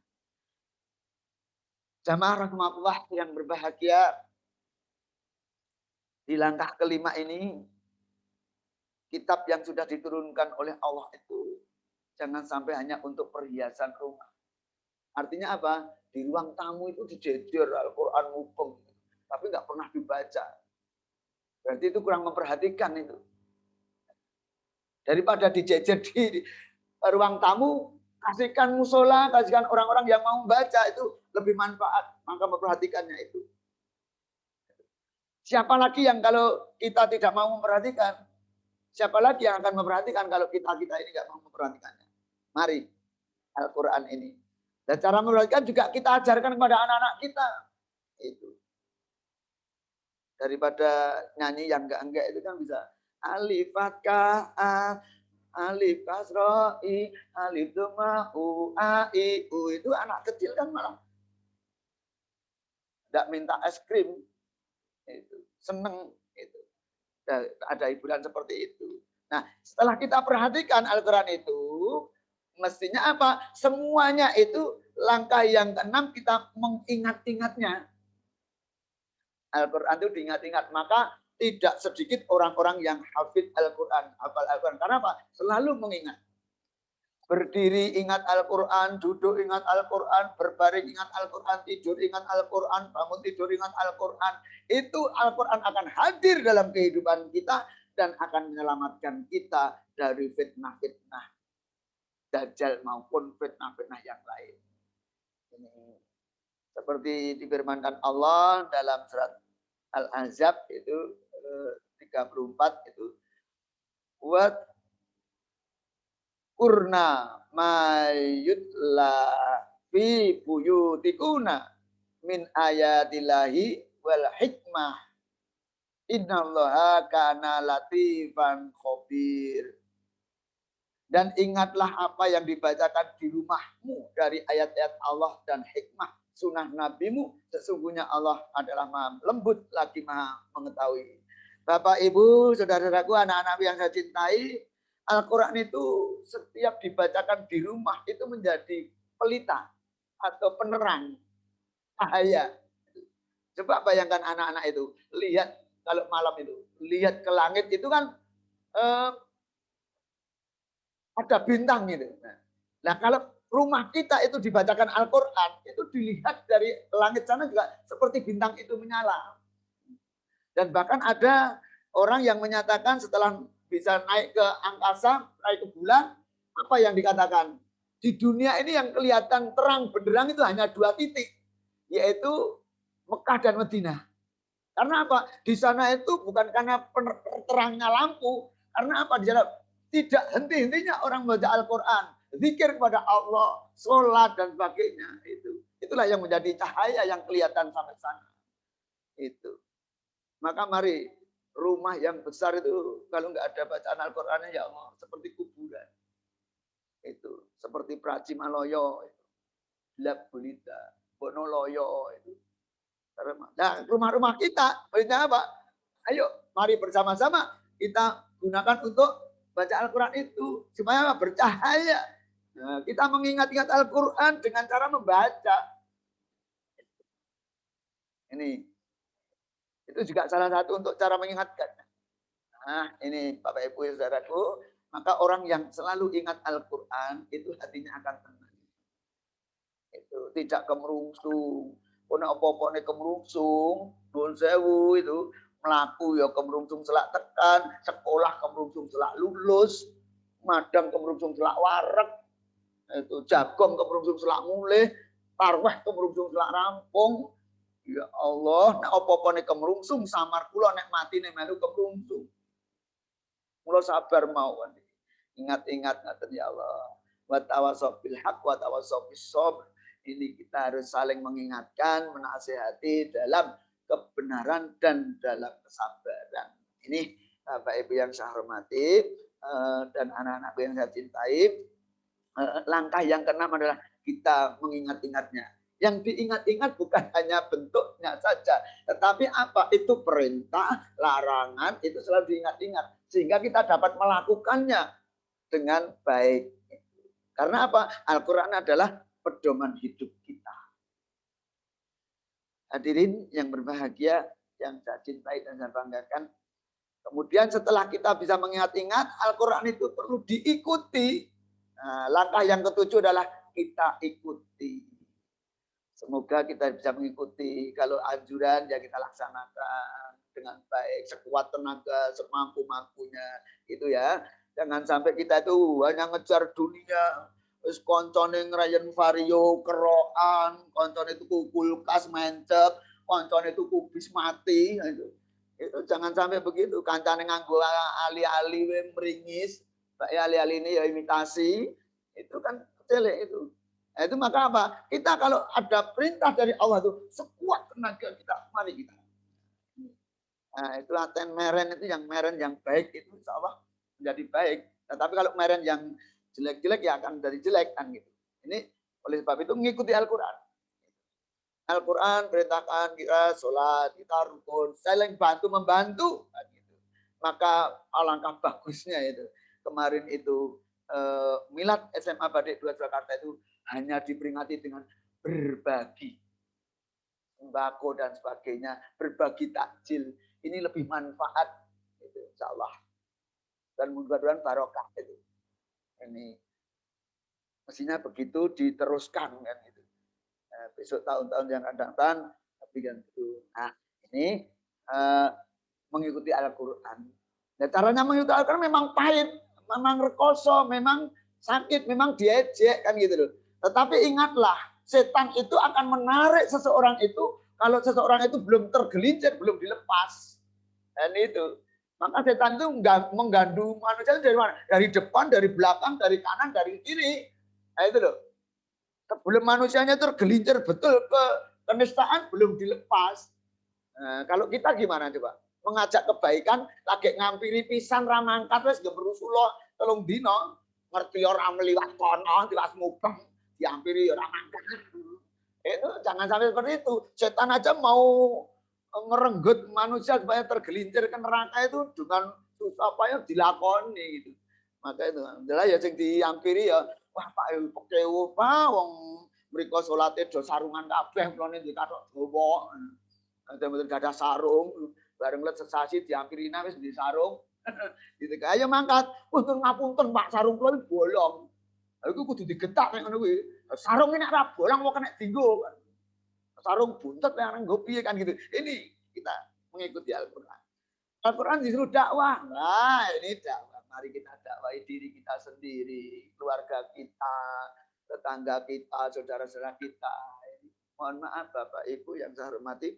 Jamaah rahmatullah yang berbahagia, di langkah kelima ini kitab yang sudah diturunkan oleh Allah itu jangan sampai hanya untuk perhiasan rumah. Artinya apa? Di ruang tamu itu dijejer Al-Quran mupeng, tapi nggak pernah dibaca. Berarti itu kurang memperhatikan itu. Daripada dijejer di ruang tamu, kasihkan musola, kasihkan orang-orang yang mau baca, itu lebih manfaat. Maka memperhatikannya itu. Siapa lagi yang kalau kita tidak mau memperhatikan? Siapa lagi yang akan memperhatikan kalau kita ini nggak mau memperhatikannya? Mari Al-Quran ini. Dan cara memperhatikan juga kita ajarkan kepada anak-anak kita. Itu. Daripada nyanyi yang enggak itu kan bisa. Alif fathah a, alif kasra i, alif dhamma u a i u, itu anak kecil kan malah enggak minta es krim. Itu seneng itu. Ada hiburan seperti itu. Nah, setelah kita perhatikan Al-Quran itu, mestinya apa? Semuanya itu langkah yang keenam kita mengingat-ingatnya. Al-Quran itu diingat-ingat. Maka tidak sedikit orang-orang yang hafid Al-Quran, hafal Al-Quran. Karena apa? Selalu mengingat. Berdiri ingat Al-Quran, duduk ingat Al-Quran, berbaring ingat Al-Quran, tidur ingat Al-Quran, bangun tidur ingat Al-Quran. Itu Al-Quran akan hadir dalam kehidupan kita dan akan menyelamatkan kita dari fitnah-fitnah Dajjal maupun fitnah-fitnah yang lain. Ini seperti difirmankan Allah dalam surat Al-Ahzab itu 34 itu. Wat kurna mayutla fi buyutikuna min ayatillahi wal hikmah innallaha kana latifan khabir. Dan ingatlah apa yang dibacakan di rumahmu dari ayat-ayat Allah dan hikmah sunnah nabimu, sesungguhnya Allah adalah maha lembut lagi maha mengetahui. Bapak, Ibu, saudara-saudaraku, anak-anak yang saya cintai, Al-Quran itu setiap dibacakan di rumah itu menjadi pelita atau penerang cahaya. Coba bayangkan anak-anak itu, lihat kalau malam itu, lihat ke langit itu kan ada bintang gitu. Nah, kalau rumah kita itu dibacakan Al-Quran, itu dilihat dari langit sana juga seperti bintang itu menyala. Dan bahkan ada orang yang menyatakan setelah bisa naik ke angkasa, naik ke bulan, apa yang dikatakan? Di dunia ini yang kelihatan terang benderang itu hanya 2 titik, yaitu Mekah dan Madinah. Karena apa? Di sana itu bukan karena terangnya lampu, karena apa? Di sana tidak henti-hentinya orang membaca Al-Quran, zikir kepada Allah, sholat dan sebagainya. Itulah yang menjadi cahaya yang kelihatan sampai sana. Itu. Maka mari, rumah yang besar itu kalau nggak ada bacaan Al-Qurannya, ya Allah, seperti kuburan. Itu seperti Praji Maloyo, Lab Bulita, Bonoloyo itu. Nah, rumah-rumah kita, maksudnya apa? Ayo, mari bersama-sama kita gunakan untuk baca Al-Quran itu supaya bercahaya. Nah, kita mengingat-ingat Al-Quran dengan cara membaca. Ini itu juga salah satu untuk cara mengingatkan. Nah, ini Bapak Ibu saudaraku, Maka orang yang selalu ingat Al-Quran itu hatinya akan tenang. Itu tidak kemerungsung. Pone apa-apa ne kemerungsung, nuwun sewu itu melaku ya kemerungsung selak tekan, sekolah kemerungsung selak lulus, madang kemerungsung selak wareg, itu jagung kemerungsung selak mulih, tarweh kemerungsung selak rampung. Ya Allah, nek apa-apa nek kemerungsung samar kula nek mati nek melu kemerungsung. Mula sabar mawon. Ingat-ingat ngaten ya Allah. Wa tawassaw bil haqq wa tawassaw bis sabr. Ini kita harus saling mengingatkan, menasihati dalam kebenaran dan dalam kesabaran. Ini Bapak Ibu yang saya hormati dan anak-anak yang saya cintai. Langkah yang keenam adalah kita mengingat-ingatnya. Yang diingat-ingat bukan hanya bentuknya saja, tetapi apa itu perintah, larangan itu selalu diingat-ingat sehingga kita dapat melakukannya dengan baik. Karena apa? Al-Quran adalah pedoman hidup kita. Hadirin yang berbahagia, yang saya cintai dan saya banggakan. Kemudian setelah kita bisa mengingat-ingat, Al-Quran itu perlu diikuti. Nah, langkah yang ketujuh adalah kita ikuti. Semoga kita bisa mengikuti. Kalau anjuran ya kita laksanakan dengan baik, sekuat tenaga, semampu-mampunya, gitu ya. Jangan sampai kita itu hanya ngejar dunia, terus koncone ngerayan vario, keroan, koncone itu kulkas mencet, koncone itu kubis mati, itu jangan sampai begitu. Kancane nganggo ali-ali meringis, ali-ali ini ya imitasi, itu kan kecele itu. Nah, itu maka apa? Kita kalau ada perintah dari Allah itu sekuat tenaga kita, mari kita. Nah, itu laten meren itu yang meren yang baik itu insya Allah menjadi baik. Nah, tapi kalau meren yang jelek-jelek ya akan jadi jelek kan gitu. Ini oleh sebab itu mengikuti Al-Quran. Al-Quran perintahkan kita sholat, kita rukun, saling bantu membantu. Kan gitu. Maka alangkah bagusnya itu. Kemarin itu Milad SMA Badik 2 Jakarta itu hanya diperingati dengan berbagi sembako dan sebagainya, berbagi takjil. Ini lebih manfaat, itu insya Allah. Dan mudah-mudahan barokah itu. Ini mestinya begitu diteruskan kan itu. Nah, besok tahun-tahun yang akan datang, tapi kan itu. Nah, ini mengikuti Al-Quran. Nah, caranya mengikuti Al-Quran memang pahit, memang rekoso, memang sakit, memang diejek kan gitu loh. Tetapi ingatlah, setan itu akan menarik seseorang itu kalau seseorang itu belum tergelincir, belum dilepas. Dan itu. Maka setan itu menggandu manusia dari mana? Dari depan, dari belakang, dari kanan, dari kiri. Nah itu loh. Sebelum manusianya tergelincir betul ke kenistaan belum dilepas. Nah, kalau kita gimana coba? Mengajak kebaikan, lagi ngampiri pisan ramangkat wis gemerusulo telung dino, ngerti ora meliwat kono, tiwas mubeng. Dihampiri orang angkat. Itu jangan sampai seperti itu. Setan aja mau ngerenggut manusia supaya tergelincir ke neraka itu dengan susah payah dilakoni gitu. Maka itu adalah ya sing dihampiri ya wah Pak pekewo Pak wong mriko salate do sarungan kabeh mlone di kathok dawa. Ada gak ada sarung bareng let sesasi dihampiri wis di sarung. Gitu ayo mangkat. Punten ngapunten Pak sarung kula bolong. Aku kudu digetak nek ngono kuwi. Sarung ini nek ra bolong kok nek dienggo. Sarung buntet yang nggo piye kan gitu. Ini kita mengikuti Al-Qur'an. Al-Qur'an disuruh dakwah. Nah, ini dakwah. Mari kita dakwahi diri kita sendiri, keluarga kita, tetangga kita, saudara-saudara kita. Mohon maaf Bapak Ibu yang saya hormati.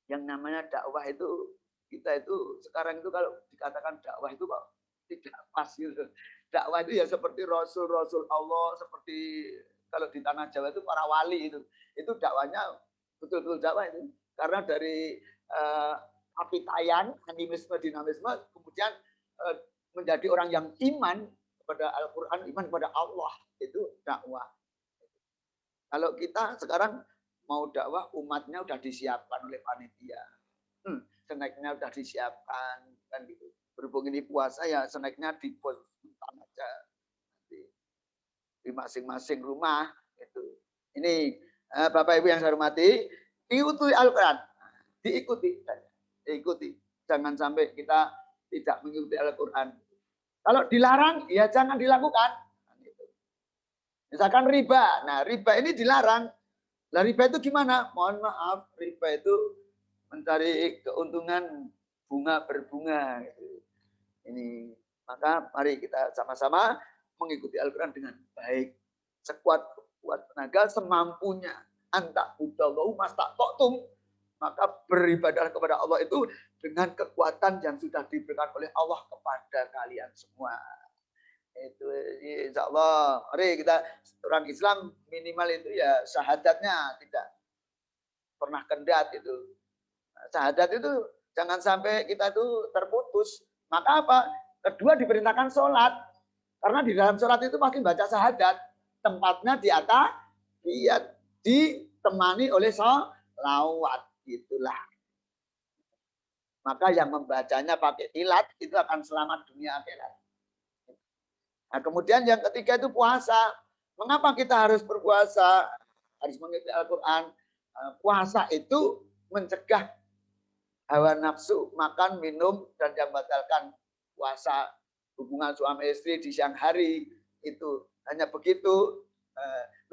Yang namanya dakwah itu kita itu sekarang itu kalau dikatakan dakwah itu kok tidak pas gitu. Dakwah itu ya seperti Rasul-Rasul Allah, seperti kalau di tanah Jawa itu para wali itu dakwahnya betul-betul dakwah itu. Karena dari apitayan, animisme, dinamisme, kemudian menjadi orang yang iman kepada Al-Quran, iman kepada Allah, itu dakwah. Kalau kita sekarang mau dakwah, umatnya udah disiapkan oleh panitia. Snacknya udah disiapkan, kan gitu. Berhubung ini puasa ya snacknya di pos aja di masing-masing rumah itu. Ini Bapak Ibu yang saya hormati, diikuti Al-Quran, diikuti. Jangan sampai kita tidak mengikuti Al-Quran. Kalau dilarang, ya jangan dilakukan. Misalkan riba. Nah, riba ini dilarang. Lah riba itu gimana? Mohon maaf, riba itu mencari keuntungan bunga berbunga. Gitu. Ini maka mari kita sama-sama mengikuti Al-Quran dengan baik, sekuat tenaga semampunya. Antak budallahu mastata'tum, maka beribadah kepada Allah itu dengan kekuatan yang sudah diberikan oleh Allah kepada kalian semua. Itu insya Allah. Mari kita orang Islam minimal itu ya syahadatnya tidak pernah kendat itu. Syahadat itu jangan sampai kita itu terputus. Maka apa? Kedua diperintahkan sholat. Karena di dalam sholat itu pasti baca syahadat. Tempatnya di atas, dia ditemani oleh sholawat. Itulah. Maka yang membacanya pakai tilat itu akan selamat dunia akhirat. Nah, kemudian yang ketiga itu puasa. Mengapa kita harus berpuasa? Harus mengikuti Al-Quran. Puasa itu mencegah hawa nafsu, makan, minum, dan yang membatalkan puasa. Hubungan suami istri di siang hari itu hanya begitu.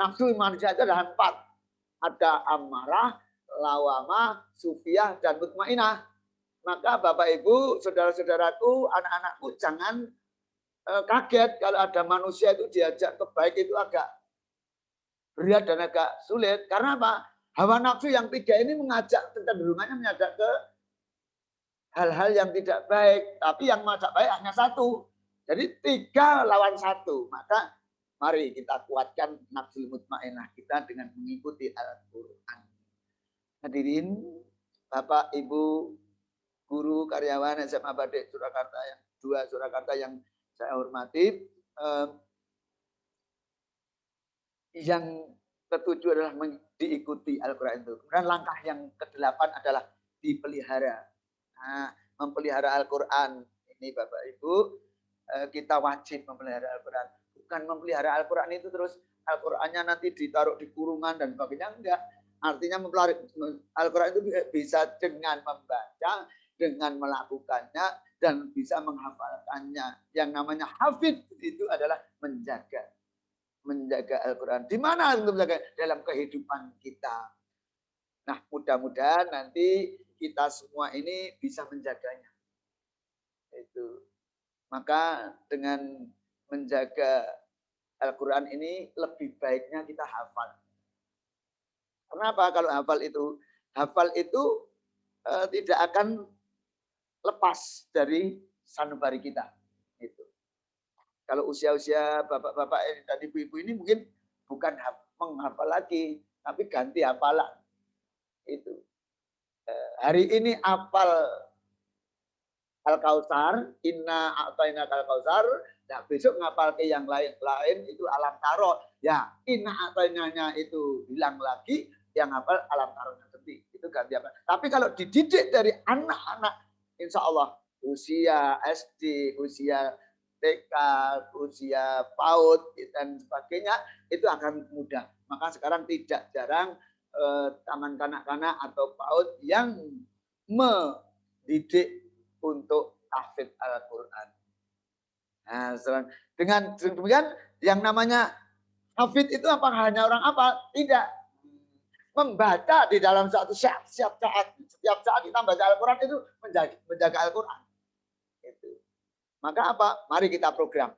Nafsu manusia itu ada 4. Ada amarah, lawamah, sufiyah, dan mutmainah. Maka Bapak Ibu, saudara-saudaraku, anak-anakku jangan kaget kalau ada manusia itu diajak ke baik itu agak berat dan agak sulit. Karena apa? Hawa nafsu yang 3 ini mengajak, kecenderungannya mengajak ke hal-hal yang tidak baik. Tapi yang mengajak baik hanya 1. Jadi 3 lawan 1. Maka mari kita kuatkan nafsul mutmainah kita dengan mengikuti Al-Quran. Hadirin, Bapak, Ibu, guru, karyawan SMA Badik Surakarta yang 2 Surakarta yang saya hormati, yang ke-7 adalah diikuti Al-Quran itu. Kemudian langkah yang ke-8 adalah dipelihara. Nah, memelihara Al-Quran. Ini Bapak Ibu, kita wajib memelihara Al-Quran. Bukan memelihara Al-Quran itu terus Al-Qurannya nanti ditaruh di kurungan dan sebagainya. Enggak. Artinya memelihara Al-Quran itu bisa dengan membaca, dengan melakukannya, dan bisa menghafalkannya. Yang namanya hafid itu adalah menjaga Al-Quran. Di mana untuk menjaga? Dalam kehidupan kita. Nah, mudah-mudahan nanti kita semua ini bisa menjaganya. Itu. Maka dengan menjaga Al-Quran ini lebih baiknya kita hafal. Kenapa? Kalau hafal itu tidak akan lepas dari sanubari kita. Itu. Kalau usia-usia bapak-bapak dan ibu-ibu ini mungkin bukan menghafal lagi, tapi ganti hafalan. Itu. Hari ini hafal Al-Kautsar, inna a'tainaka Al-Kautsar, nah besok ngapal ke yang lain itu alam taro. Ya, inna a'tainanya itu hilang lagi, yang hafal alam taronya sendiri. Itu ganti apa? Tapi kalau dididik dari anak-anak, insya Allah usia SD, usia TK, usia PAUD dan sebagainya itu akan mudah. Maka sekarang tidak jarang taman kanak-kanak atau PAUD yang mendidik untuk tahfidz Al-Quran. Nah, dengan demikian yang namanya hafidz itu apakah hanya orang apa? Tidak. Membaca di dalam setiap saat kita baca Al-Quran itu menjaga Al-Quran. Itu. Maka apa? Mari kita program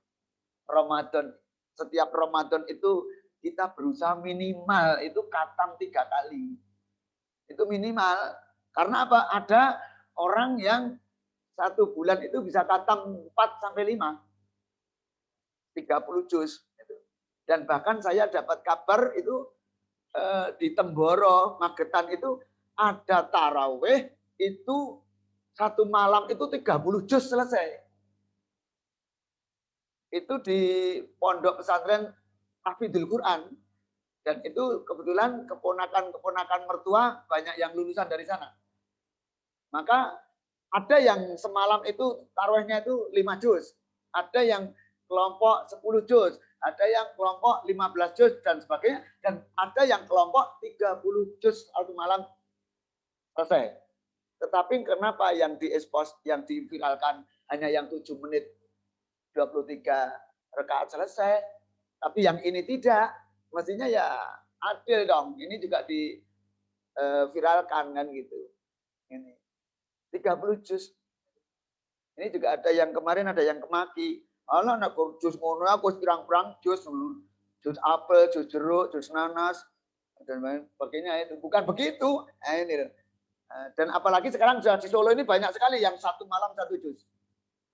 Ramadan. Setiap Ramadan itu kita berusaha minimal itu khatam 3 kali. Itu minimal. Karena apa? Ada orang yang 1 bulan itu bisa khatam 4 sampai 5. 30 juz. Dan bahkan saya dapat kabar itu di Temboro, Magetan itu ada taraweh itu 1 malam itu 30 juz selesai. Itu di pondok pesantren Hafidhul Quran. Dan itu kebetulan keponakan mertua banyak yang lulusan dari sana. Maka ada yang semalam itu tarawehnya itu 5 juz. Ada yang kelompok 10 juz. Ada yang kelompok 15 juz dan sebagainya. Dan ada yang kelompok 30 juz 1 malam selesai. Tetapi kenapa yang diekspos, yang diviralkan hanya yang 7 menit 23 rakaat selesai. Tapi yang ini tidak, mestinya ya adil dong. Ini juga diviralkan kan gitu. Ini 30 juz. Ini juga ada yang kemarin ada yang kemaki. Allah nak juz ngono aku pirang-pirang juz apel, juz jeruk, juz nanas dan sebagainya itu. Bukan begitu. Nah, ini. Dan apalagi sekarang di Solo ini banyak sekali yang satu malam satu juz.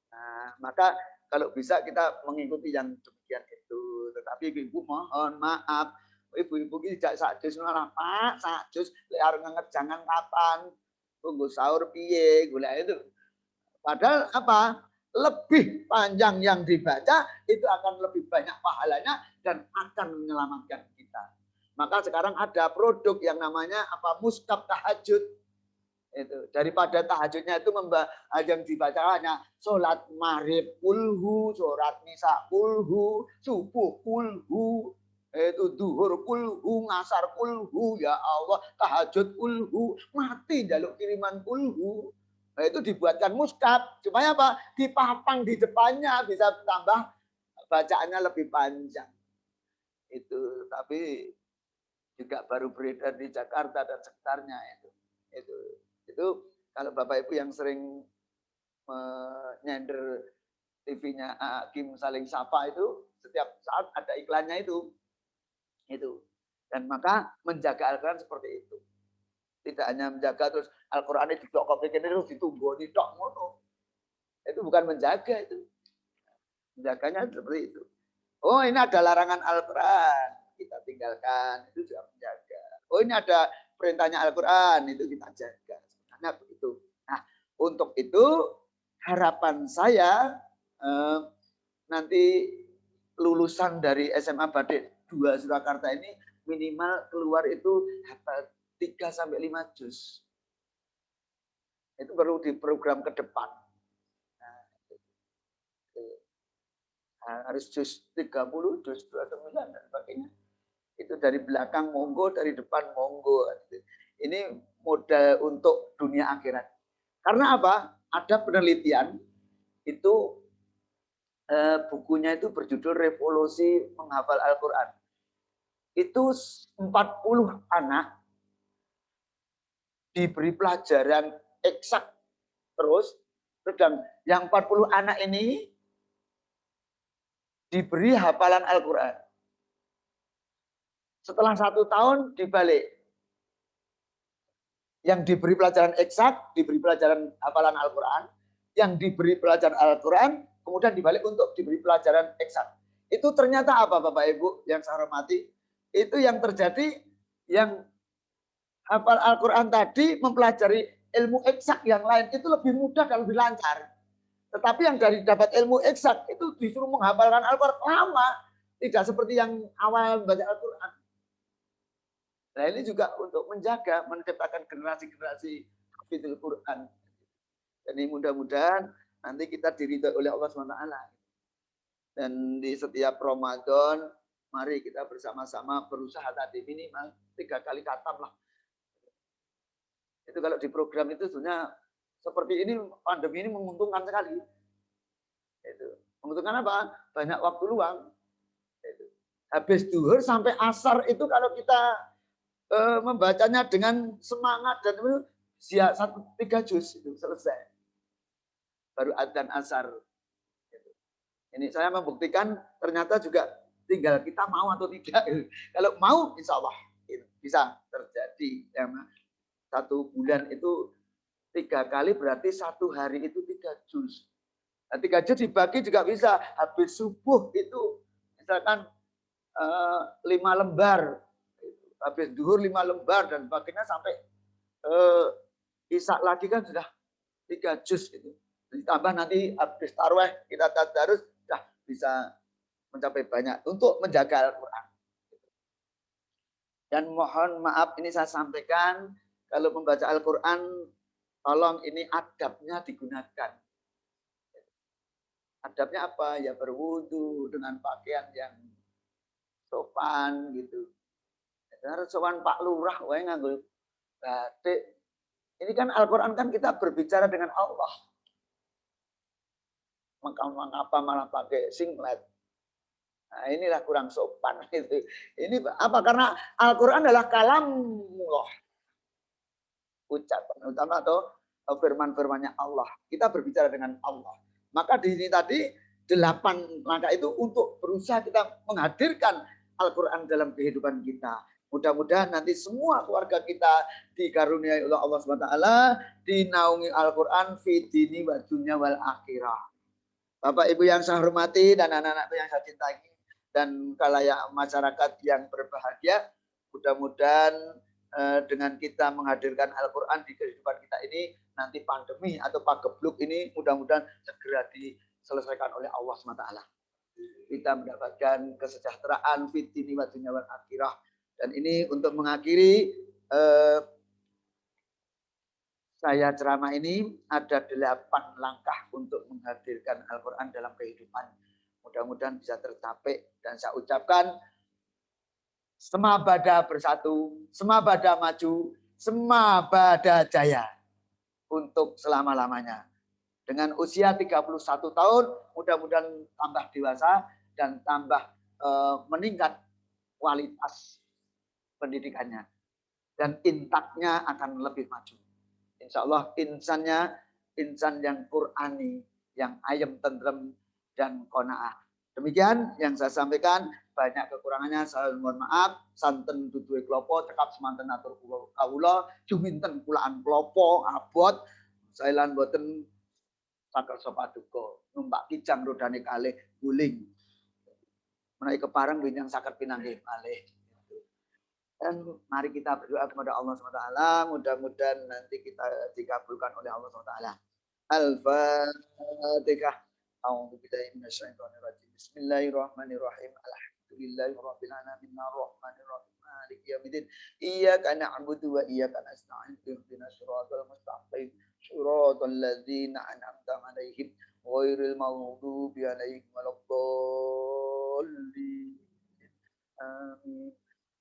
Nah, maka kalau bisa kita mengikuti yang demikian itu. Tetapi ibu mohon maaf, ibu-ibu ini tidak sak juz malah Pak, sak juz arep nganget jangan kapan. Tunggu sahur piye gula itu. Padahal apa? Lebih panjang yang dibaca itu akan lebih banyak pahalanya dan akan menyelamatkan kita. Maka sekarang ada produk yang namanya apa? Muskab tahajud. Itu daripada tahajudnya itu yang dibaca hanya sholat maghrib kulhu, sholat nisa kulhu, subuh kulhu, itu duhur kulhu, ngasar kulhu, ya Allah tahajud kulhu, mati jaluk kiriman kulhu. Nah, itu dibuatkan muskab supaya apa? Dipapang di depannya bisa tambah bacaannya lebih panjang. Itu tapi juga baru beredar di Jakarta dan sekitarnya itu kalau Bapak Ibu yang sering menyender TV-nya Hakim Saling Sapa itu setiap saat ada iklannya itu dan maka menjaga Al-Quran seperti itu, tidak hanya menjaga terus Al-Quran itu didokok terus ditunggu didok ngono, itu bukan menjaga, itu menjaganya seperti itu. Oh ini ada larangan Al-Quran kita tinggalkan, itu juga menjaga. Oh ini ada perintahnya Al-Quran, itu kita jaga. Nah, begitu. Nah, untuk itu harapan saya nanti lulusan dari SMA Badik 2 Surakarta ini minimal keluar itu hafal 3 sampai 5 juz. Itu perlu diprogram ke depan. Nah, harus juz 30, juz 29 dan sebagainya. Itu dari belakang monggo, dari depan monggo. Ini modal untuk dunia akhirat. Karena apa? Ada penelitian itu bukunya itu berjudul Revolusi Menghafal Al-Quran. Itu 40 anak diberi pelajaran eksak terus, dan yang 40 anak ini diberi hafalan Al-Quran. Setelah 1 tahun dibalik. Yang diberi pelajaran eksak, diberi pelajaran hafalan Al-Quran. Yang diberi pelajaran Al-Quran, kemudian dibalik untuk diberi pelajaran eksak. Itu ternyata apa Bapak Ibu yang saya hormati? Itu yang terjadi, yang hafal Al-Quran tadi mempelajari ilmu eksak yang lain, itu lebih mudah dan lebih lancar. Tetapi yang dari dapat ilmu eksak, itu disuruh menghafalkan Al-Quran lama. Tidak seperti yang awal baca Al-Quran. Nah ini juga untuk menjaga, menciptakan generasi-generasi hafizul Quran. Jadi mudah-mudahan nanti kita diridhoi oleh Allah SWT. Dan di setiap Ramadan, mari kita bersama-sama berusaha tadi minimal 3 kali khatam lah. Itu kalau di program itu sebenarnya seperti ini, pandemi ini menguntungkan sekali. Itu. Menguntungkan apa? Banyak waktu luang. Itu. Habis duhur sampai asar itu kalau kita membacanya dengan semangat dan itu 3 juz itu selesai. Baru adzan asar. Ini saya membuktikan ternyata juga tinggal kita mau atau tidak. Kalau mau insya Allah bisa terjadi. 1 bulan itu 3 kali berarti 1 hari itu 3 juz. Nah, 3 juz dibagi juga bisa. Habis subuh itu misalkan 5 lembar. Habis duhur 5 lembar dan sebagainya sampai isya lagi kan sudah 3 juz itu. Ditambah nanti habis tarawih kita tadarus sudah bisa mencapai banyak untuk menjaga Al-Quran. Dan mohon maaf ini saya sampaikan kalau membaca Al-Quran tolong ini adabnya digunakan. Adabnya apa? Ya berwudu dengan pakaian yang sopan gitu. Harus sopan Pak Lurah, wae nganggo batik. Ini kan Al-Quran kan kita berbicara dengan Allah. Mengapa malah pakai singlet? Nah, inilah kurang sopan itu. Ini apa? Karena Al-Quran adalah kalamullah, ucapan utama atau firman-firmannya Allah. Kita berbicara dengan Allah. Maka di sini tadi 8 langkah itu untuk berusaha kita menghadirkan Al-Quran dalam kehidupan kita. Mudah-mudahan nanti semua keluarga kita dikaruniai oleh Allah SWT, dinaungi Al-Quran fi dini wa dunya wal akhirah. Bapak Ibu yang saya hormati dan anak-anak yang saya cintai dan khalayak masyarakat yang berbahagia, mudah-mudahan dengan kita menghadirkan Al-Quran di kehidupan kita ini, nanti pandemi atau pagebluk ini mudah-mudahan segera diselesaikan oleh Allah SWT. Kita mendapatkan kesejahteraan fi dini wa dunya wal akhirah. Dan ini untuk mengakhiri saya ceramah ini, ada 8 langkah untuk menghadirkan Al-Quran dalam kehidupan. Mudah-mudahan bisa tercapai dan saya ucapkan semabada bersatu, semabada maju, semabada jaya untuk selama-lamanya. Dengan usia 31 tahun, mudah-mudahan tambah dewasa dan tambah meningkat kualitas pendidikannya. Dan intaknya akan lebih maju. Insya Allah insan yang Qur'ani, yang ayem, tentrem, dan qanaah. Demikian yang saya sampaikan, banyak kekurangannya saya mohon maaf. Santen duduhe klopo, cekap semanten atur kawula, juminten kulaan klopo, abot, saya lan boten sakal sopaduka, numpak kijang rodane kalih guling. Menawi kepareng winjang sakit pinanggih malih. Dan mari kita berdoa kepada Allah SWT. Mudah-mudahan nanti kita dikabulkan oleh Allah SWT. Al-Fatihah. A'udzubillahi minasyaitonir rajim. Bismillahirrahmanirrahim. Alhamdulillahirabbil alamin arrahmanir rahim maliki yaumiddin. Iyyaka na'budu wa iyyaka nasta'in. Ihdinas siratal mustaqim. Siratal ladzina an'amta 'alaihim ghairil maghdubi 'alaihim waladdallin. Amin.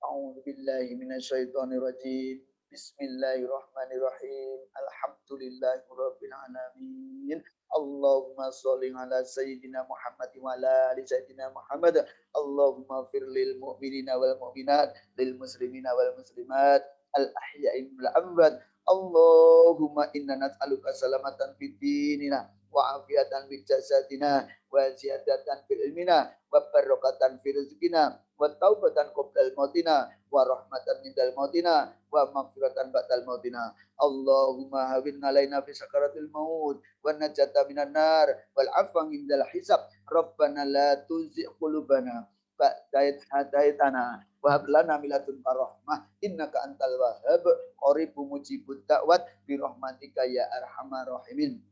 A'udzu billahi minasyaitonir rajim. Bismillahirrahmanirrahim. Alhamdulillahirabbil alamin. Allahumma shalli ala sayyidina Muhammad wa ala ali sayyidina Muhammad. Allahumma fir lil mu'minina wal mu'minat, lil muslimina wal muslimat, al ahya'i wal amwat. Allahumma inna nas'aluka salamatan fid dinina wa afiatan fil jasadina wa ziyadatan fil ilmina wa barakatan fil rizqina wa taubatan qabla mautina wa rahmatan indal mautina wa maghfiratan ba'dal mautina. Allahumma hawin alaina fi sakaratil maut wa najata minan nar wal afwan indal hisab. Rabbana la tuzigh qulubana ba'da idh hadaitana wa hab lana min ladunka rahmah innaka antal wahhab qaribun mujibud da'wat bi rahmatika ya arhamar rahimin.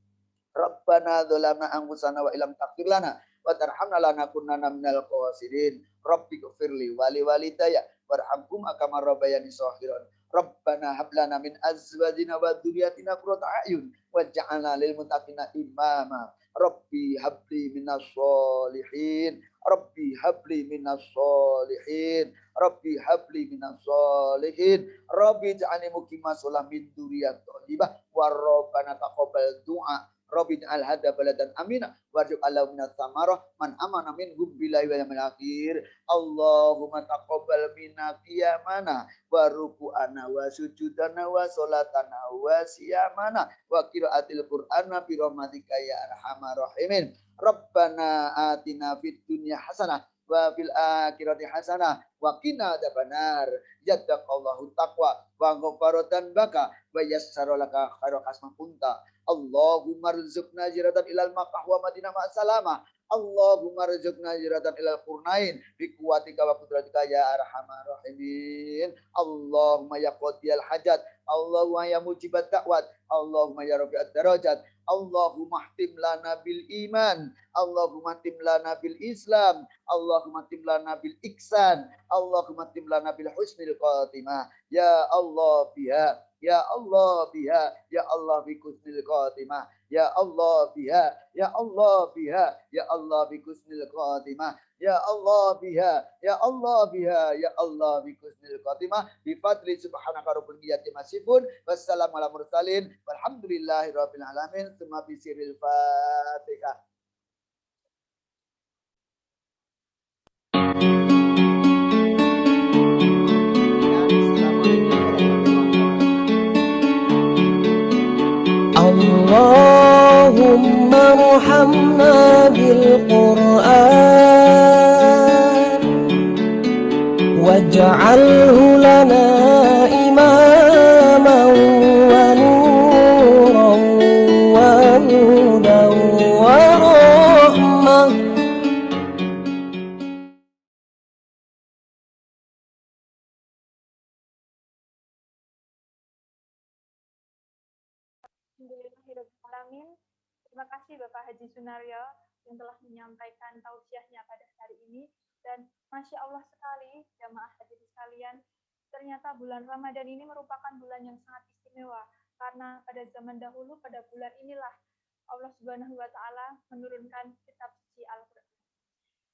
Rabbana dzalamna anfusana wa illam taghfir lana wa tarhamna lanakunanna minal khasirin. Rabbi ighfirli wa li walidayya warhamhuma kama rabbayani shaghiran. Rabbana hab lana min azwajina wa dzurriyyatina qurrata a'yun waj'alna lil muttaqina imama. Rabbi habli minas sholihin. Rabbi habli minas sholihin. Rabbi habli minas sholihin. Rabbi ja'alni muqimas shalah min dzurriyyatin thayyibah wa rabbana taqabbal du'a. Rabbi ja'al hadza baladan amina warzuq allahu minas samarah man amana minhum billahi wal yawmil akhir. Allahumma taqabbal minna qiyamana wa ruku'ana wa sujudana wa salatana wa siyamana wa qiraatil qur'ana bi rahmatika ya arhamar rahimin. Rabbana atina fid dunya hasanah wa fil akhirati hasanah wa qina adzabannar. Jazakallahu taqwa wa ghafaratan baka wa yassara laka khairal kasma kunta. Allahumma rizqna jiratan ilal Makkah wa Madinah ma'salamah. Allahumma rizqna jiratan ilal Qurnain bi quwwatika wa qudratika ya arhamar rahimin. Allahumma ya qadiyal hajat, Allahumma ya mujibat da'wat, Allahumma ya rafi'ad darajat. Allahumma htim lana bil iman, Allahumma htim lana bil Islam, Allahumma htim lana bil ihsan, Allahumma htim lana bil husnil khatimah. Ya Allah biha, ya Allah biha, ya Allah bi husnil khatimah. Ya Allah biha, ya Allah biha, ya Allah bi husnil khatimah. Ya Allah biha, ya Allah biha, ya Allah bi husnil khatimah. Bi fadli subhanaka rabbul izzati masifun. Wassalamu ala mursalin. Walhamdulillahi rabbil alamin. Tsumma bi sirril Fatihah. ارحمنا بالقرآن واجعله لنا إماما ونورا وهدى ورحمة. Alhamdulillahirrahmanirrahim. Terima kasih Bapak Haji Sunaryo yang telah menyampaikan tausiahnya pada hari ini. Dan Masya Allah sekali, jamaah hadirin sekalian, ternyata bulan Ramadan ini merupakan bulan yang sangat istimewa. Karena pada zaman dahulu, pada bulan inilah Allah Subhanahu wa Ta'ala menurunkan kitab suci Al-Quran.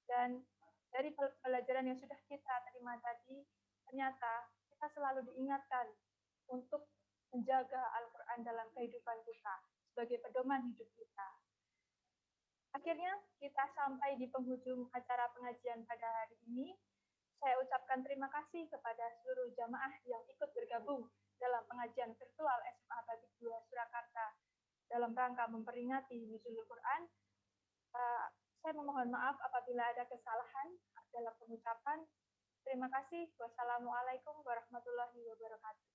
Dan dari pelajaran yang sudah kita terima tadi, ternyata kita selalu diingatkan untuk menjaga Al-Quran dalam kehidupan kita sebagai pedoman hidup kita. Akhirnya kita sampai di penghujung acara pengajian pada hari ini. Saya ucapkan terima kasih kepada seluruh jamaah yang ikut bergabung dalam pengajian virtual SMA Batik 2 Surakarta dalam rangka memperingati Nuzulul Quran. Saya memohon maaf apabila ada kesalahan dalam pengucapan. Terima kasih. Wassalamualaikum warahmatullahi wabarakatuh.